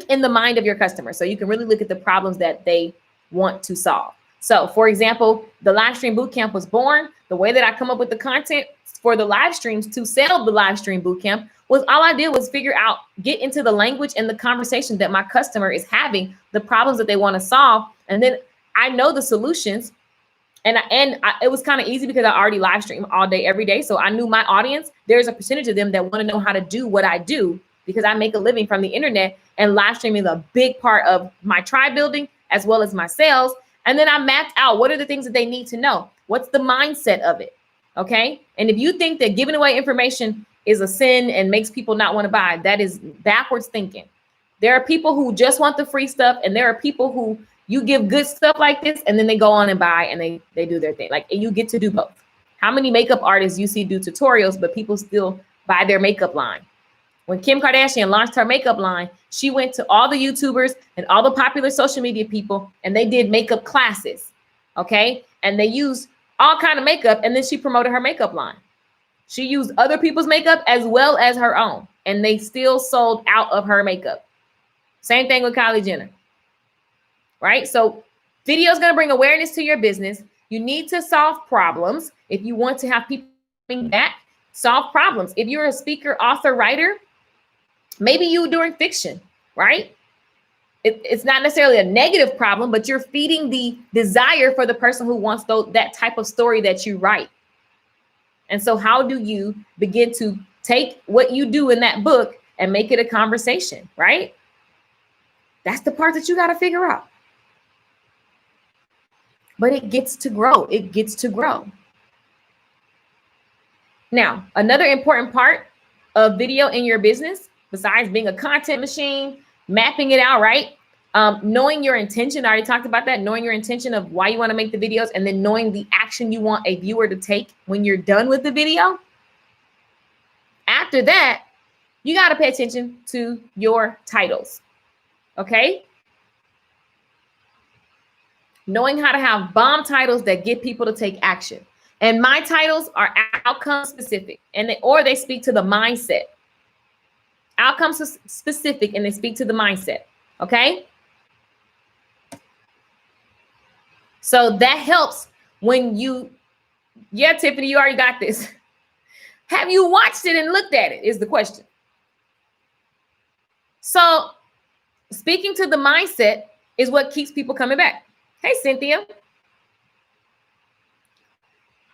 in the mind of your customer, so you can really look at the problems that they want to solve. So for example, the live stream bootcamp was born. The way that I come up with the content for the live streams to sell the live stream bootcamp was, all I did was get into the language and the conversation that my customer is having, the problems that they want to solve. And then I know the solutions. And it was kind of easy because I already live stream all day, every day. So I knew my audience, there's a percentage of them that want to know how to do what I do, because I make a living from the internet, and live streaming is a big part of my tribe building as well as my sales. And then I mapped out what are the things that they need to know. What's the mindset of it? Okay. And if you think that giving away information is a sin and makes people not want to buy. That is backwards thinking. There are people who just want the free stuff, and there are people who you give good stuff like this, and then they go on and buy and they do their thing. Like, and you get to do both. How many makeup artists you see do tutorials, but people still buy their makeup line? When Kim Kardashian launched her makeup line, she went to all the YouTubers and all the popular social media people, and they did makeup classes, okay? And they used all kind of makeup, and then she promoted her makeup line. She used other people's makeup as well as her own, and they still sold out of her makeup. Same thing with Kylie Jenner, right? So video is going to bring awareness to your business. You need to solve problems. If you want to have people coming back, solve problems. If you're a speaker, author, writer, maybe you doing fiction, right? It's not necessarily a negative problem, but you're feeding the desire for the person who wants that type of story that you write. And so how do you begin to take what you do in that book and make it a conversation, right? That's the part that you got to figure out. But it gets to grow. It gets to grow. Now, another important part of video in your business, besides being a content machine, mapping it out, right? Knowing your intention. I already talked about that. Knowing your intention of why you want to make the videos, and then knowing the action you want a viewer to take when you're done with the video. After that, you got to pay attention to your titles. Okay? Knowing how to have bomb titles that get people to take action. And my titles are outcome specific, or they speak to the mindset. Outcomes specific, and they speak to the mindset. Okay? So that helps when yeah, Tiffany, you already got this. Have you watched it and looked at it is the question. So speaking to the mindset is what keeps people coming back. Hey, Cynthia.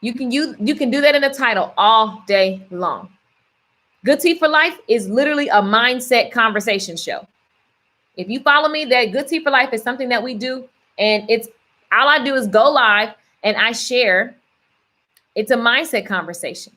You can do that in a title all day long. Good Tea for Life is literally a mindset conversation show. If you follow me, that Good Tea for Life is something that we do, and it's all I do is go live and I share. It's a mindset conversation,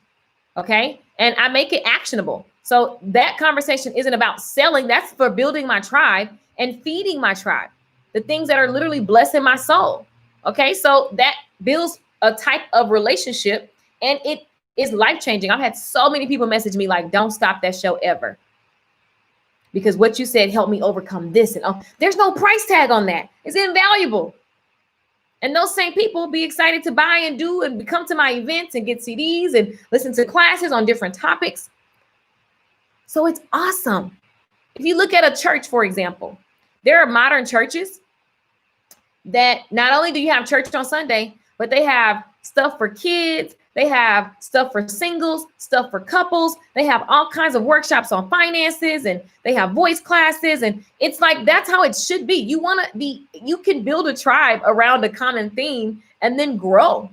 okay? And I make it actionable. So that conversation isn't about selling. That's for building my tribe and feeding my tribe, the things that are literally blessing my soul, okay? So that builds a type of relationship, and it is life-changing. I've had so many people message me like, don't stop that show ever, because what you said helped me overcome this. And there's no price tag on that. It's invaluable. And those same people be excited to buy and do and come to my events and get CDs and listen to classes on different topics. So it's awesome. If you look at a church, for example, there are modern churches that not only do you have church on Sunday, but they have stuff for kids. They have stuff for singles, stuff for couples. They have all kinds of workshops on finances, and they have voice classes. And it's like, that's how it should be. You can build a tribe around a common theme and then grow.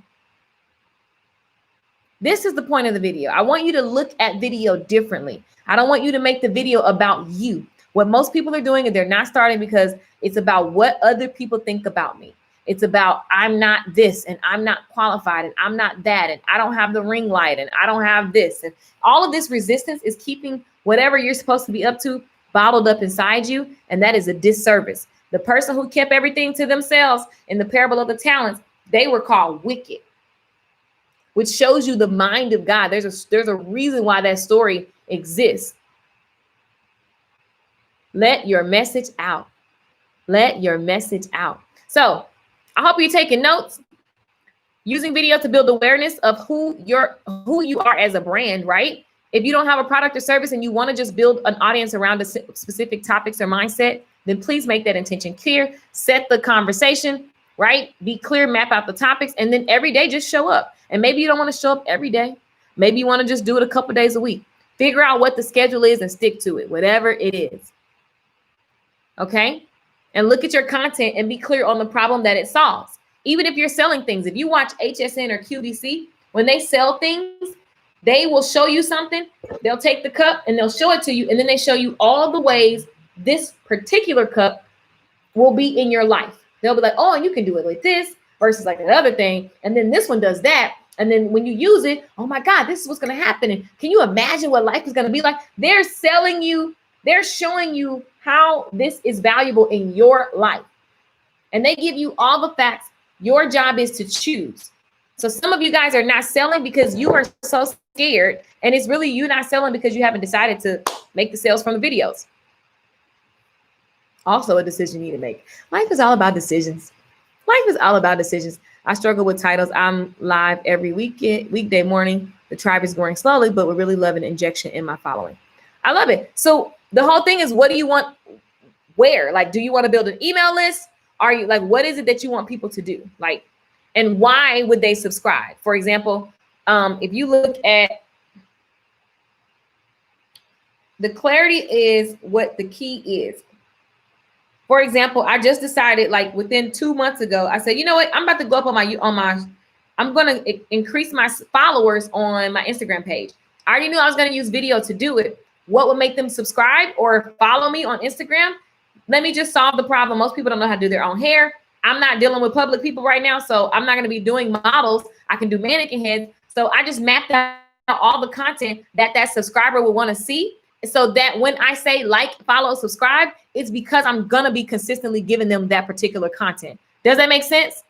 This is the point of the video. I want you to look at video differently. I don't want you to make the video about you. What most people are doing is they're not starting because it's about what other people think about me. It's about, I'm not this, and I'm not qualified, and I'm not that, and I don't have the ring light, and I don't have this. And all of this resistance is keeping whatever you're supposed to be up to bottled up inside you. And that is a disservice. The person who kept everything to themselves in the parable of the talents, they were called wicked, which shows you the mind of God. There's a reason why that story exists. Let your message out. Let your message out. So I hope you're taking notes. Using video to build awareness of who you are as a brand, right? If you don't have a product or service and you want to just build an audience around a specific topics or mindset, then please make that intention clear. Set the conversation, right? Be clear, map out the topics, and then every day just show up. And maybe you don't want to show up every day. Maybe you want to just do it a couple days a week. Figure out what the schedule is and stick to it, whatever it is. Okay? And look at your content and be clear on the problem that it solves. Even if you're selling things, if you watch HSN or QVC, when they sell things, they will show you something. They'll take the cup and they'll show it to you. And then they show you all the ways this particular cup will be in your life. They'll be like, oh, and you can do it like this versus like another thing. And then this one does that. And then when you use it, oh my God, this is what's going to happen. And can you imagine what life is going to be like? They're selling you, they're showing you how this is valuable in your life. And they give you all the facts. Your job is to choose. So some of you guys are not selling because you are so scared. And it's really you not selling because you haven't decided to make the sales from the videos. Also a decision you need to make. Life is all about decisions. Life is all about decisions. I struggle with titles. I'm live every weekday morning. The tribe is growing slowly, but we're really loving injection in my following. I love it. So the whole thing is, what do you want? Where? Like, do you want to build an email list? Are you like, what is it that you want people to do? Like, and why would they subscribe? For example, if you look at the clarity is what the key is. For example, I just decided like within 2 months ago, I said, you know what? I'm about to go up on I'm going to increase my followers on my Instagram page. I already knew I was going to use video to do it. What would make them subscribe or follow me on Instagram? Let me just solve the problem. Most people don't know how to do their own hair. I'm not dealing with public people right now, so I'm not going to be doing models. I can do mannequin heads. So I just mapped out all the content that subscriber will want to see, so that when I say like, follow, subscribe, it's because I'm going to be consistently giving them that particular content. Does that make sense?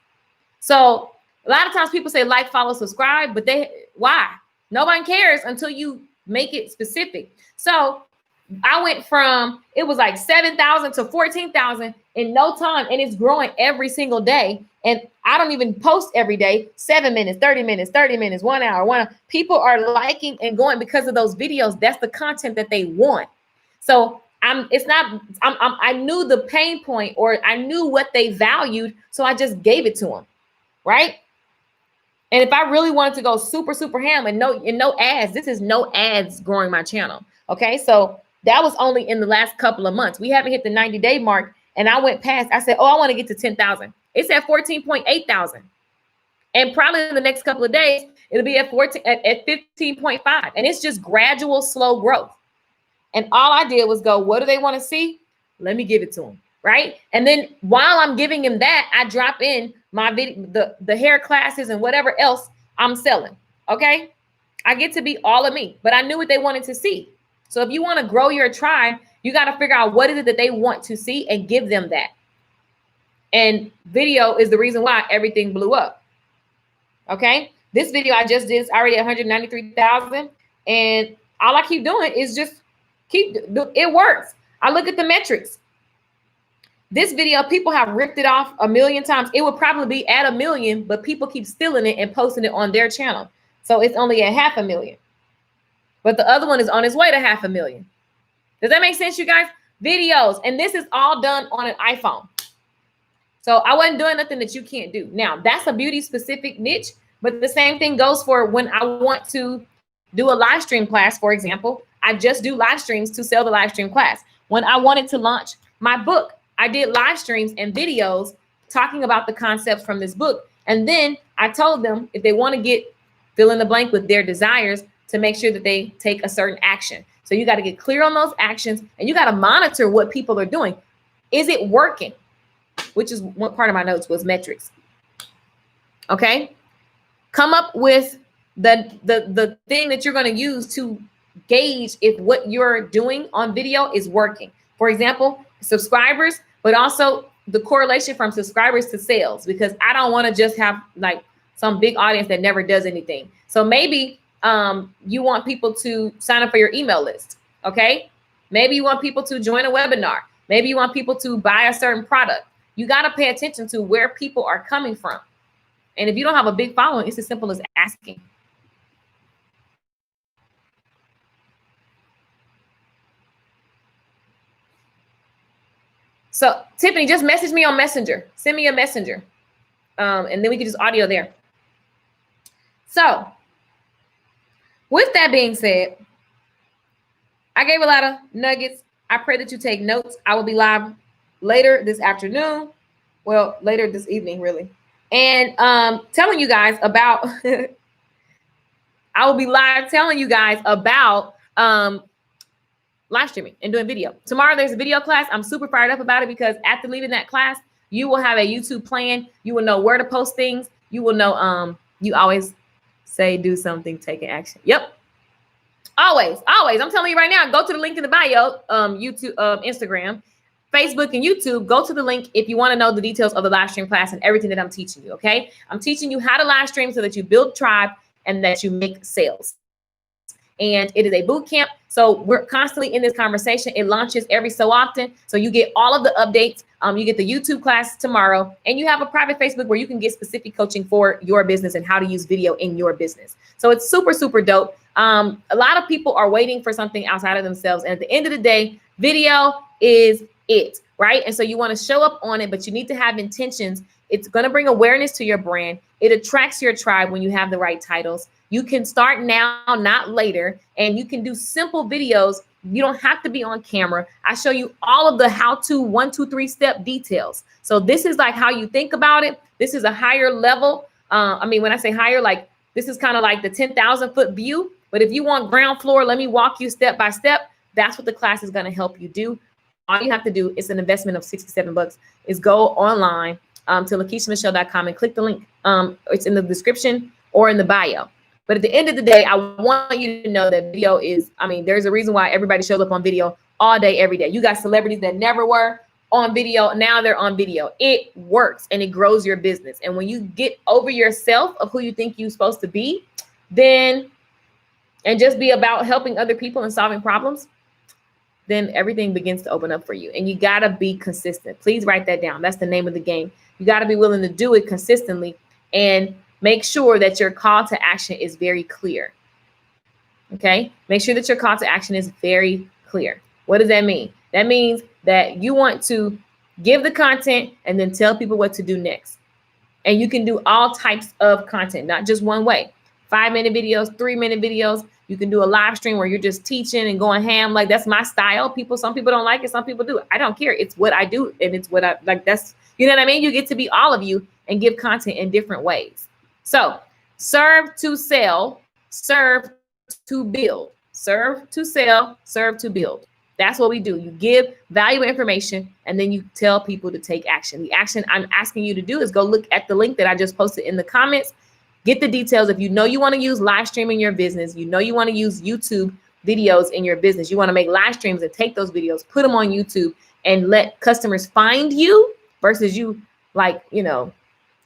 So a lot of times people say like, follow, subscribe, but why? Nobody cares until you make it specific. So I went from, it was like 7,000 to 14,000 in no time. And it's growing every single day. And I don't even post every day, 7 minutes, 30 minutes, 30 minutes, 1 hour, people are liking and going because of those videos. That's the content that they want. So I knew the pain point, or I knew what they valued. So I just gave it to them. Right. And if I really wanted to go super, super ham and no ads, this is no ads growing my channel. Okay. So that was only in the last couple of months. We haven't hit the 90-day mark. And I went past, I said, oh, I want to get to 10,000. It's at 14.8 thousand. And probably in the next couple of days, it'll be at 15.5. And it's just gradual, slow growth. And all I did was go, what do they want to see? Let me give it to them. Right. And then while I'm giving them that, I drop in my video, the hair classes and whatever else I'm selling. Okay. I get to be all of me, but I knew what they wanted to see. So if you want to grow your tribe, you got to figure out what is it that they want to see and give them that. And video is the reason why everything blew up. Okay. This video I just did is already 193,000. And all I keep doing is just it works. I look at the metrics. This video, people have ripped it off 1 million times. It would probably be at 1 million, but people keep stealing it and posting it on their channel. So it's only at 500,000. But the other one is on its way to 500,000. Does that make sense, you guys? Videos. And this is all done on an iPhone. So I wasn't doing nothing that you can't do. Now, that's a beauty specific niche, but the same thing goes for when I want to do a live stream class, for example. I just do live streams to sell the live stream class. When I wanted to launch my book, I did live streams and videos talking about the concepts from this book. And then I told them if they want to get fill in the blank with their desires, to make sure that they take a certain action. So you got to get clear on those actions, and you got to monitor what people are doing. Is it working? Which is one part of my notes was metrics. Okay. Come up with the thing that you're going to use to gauge if what you're doing on video is working. For example, subscribers, but also the correlation from subscribers to sales, because I don't want to just have like some big audience that never does anything. So maybe you want people to sign up for your email list. Okay. Maybe you want people to join a webinar. Maybe you want people to buy a certain product. You got to pay attention to where people are coming from. And if you don't have a big following, it's as simple as asking. So Tiffany, just message me on Messenger. Send me a messenger. And then we can just audio there. So with that being said, I gave a lot of nuggets. I pray that you take notes. I will be live later this afternoon. Well, later this evening, really. And telling you guys about, I will be live telling you guys about live streaming and doing video. Tomorrow there's a video class. I'm super fired up about it because after leaving that class, you will have a YouTube plan. You will know where to post things. You will know, you always Say, do something, take an action. Yep. Always. I'm telling you right now, go to the link in the bio, YouTube, Instagram, Facebook, and YouTube. Go to the link if you want to know the details of the live stream class and everything that I'm teaching you, okay? I'm teaching you how to live stream so that you build tribe and that you make sales. And it is a boot camp. So we're constantly in this conversation. It launches every so often. So you get all of the updates. You get the YouTube class tomorrow, and you have a private Facebook where you can get specific coaching for your business and how to use video in your business. So it's super, super dope. A lot of people are waiting for something outside of themselves. And at the end of the day, video is it, right? And so you want to show up on it, but you need to have intentions. It's going to bring awareness to your brand. It attracts your tribe when you have the right titles. You can start now, not later, and you can do simple videos. You don't have to be on camera. I show you all of the how-to 1, 2, 3 step details. So this is like how you think about it. This is a higher level. I mean, when I say higher, like this is kind of like the 10,000 foot view. But if you want ground floor, let me walk you step by step. That's what the class is going to help you do. All you have to do, it's an investment of $67, is go online to LakeishaMichelle.com and click the link. It's in the description or in the bio. But at the end of the day, I want you to know that video is, I mean, there's a reason why everybody shows up on video all day, every day. You got celebrities that never were on video. Now they're on video. It works and it grows your business. And when you get over yourself of who you think you're supposed to be, then, and just be about helping other people and solving problems, then everything begins to open up for you. And you got to be consistent. Please write that down. That's the name of the game. You got to be willing to do it consistently and make sure that your call to action is very clear. Okay. Make sure that your call to action is very clear. What does that mean? That means that you want to give the content and then tell people what to do next. And you can do all types of content, not just one way. 5-minute videos, 3-minute videos. You can do a live stream where you're just teaching and going ham. Like that's my style. Some people don't like it. Some people do. I don't care. It's what I do. And it's what I like. That's, you know what I mean? You get to be all of you and give content in different ways. So serve to sell, serve to build, serve to sell, serve to build. That's what we do. You give valuable information and then you tell people to take action. The action I'm asking you to do is go look at the link that I just posted in the comments. Get the details. If you know you want to use live stream in your business, you know you want to use YouTube videos in your business, you want to make live streams and take those videos, put them on YouTube and let customers find you versus you like, you know,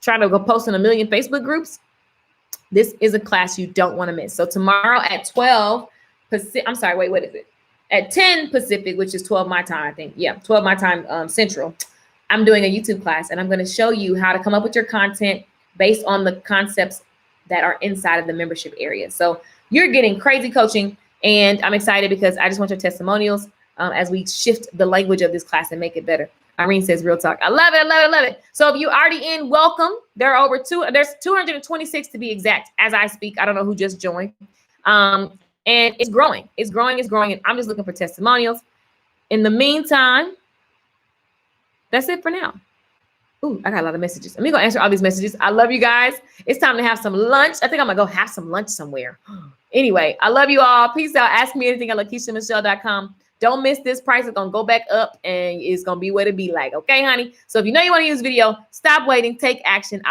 trying to go post in a million Facebook groups. This is a class you don't want to miss. So tomorrow at 12 Pacific, I'm sorry, wait, what is it? At 10 Pacific, which is 12 my time, I think. Yeah, 12 my time Central. I'm doing a YouTube class and I'm going to show you how to come up with your content based on the concepts that are inside of the membership area. So you're getting crazy coaching and I'm excited because I just want your testimonials as we shift the language of this class and make it better. Irene says real talk. I love it. I love it. I love it. So if you're already in, welcome. There are there's 226 to be exact as I speak. I don't know who just joined. And it's growing. It's growing. It's growing. And I'm just looking for testimonials. In the meantime, that's it for now. Ooh, I got a lot of messages. I'm going to answer all these messages. I love you guys. It's time to have some lunch. I think I'm going to go have some lunch somewhere. Anyway, I love you all. Peace out. Ask me anything at LakeishaMichelle.com. Don't miss this price. It's going to go back up and it's going to be what it be like. Okay, honey? So if you know you want to use video, stop waiting. Take action.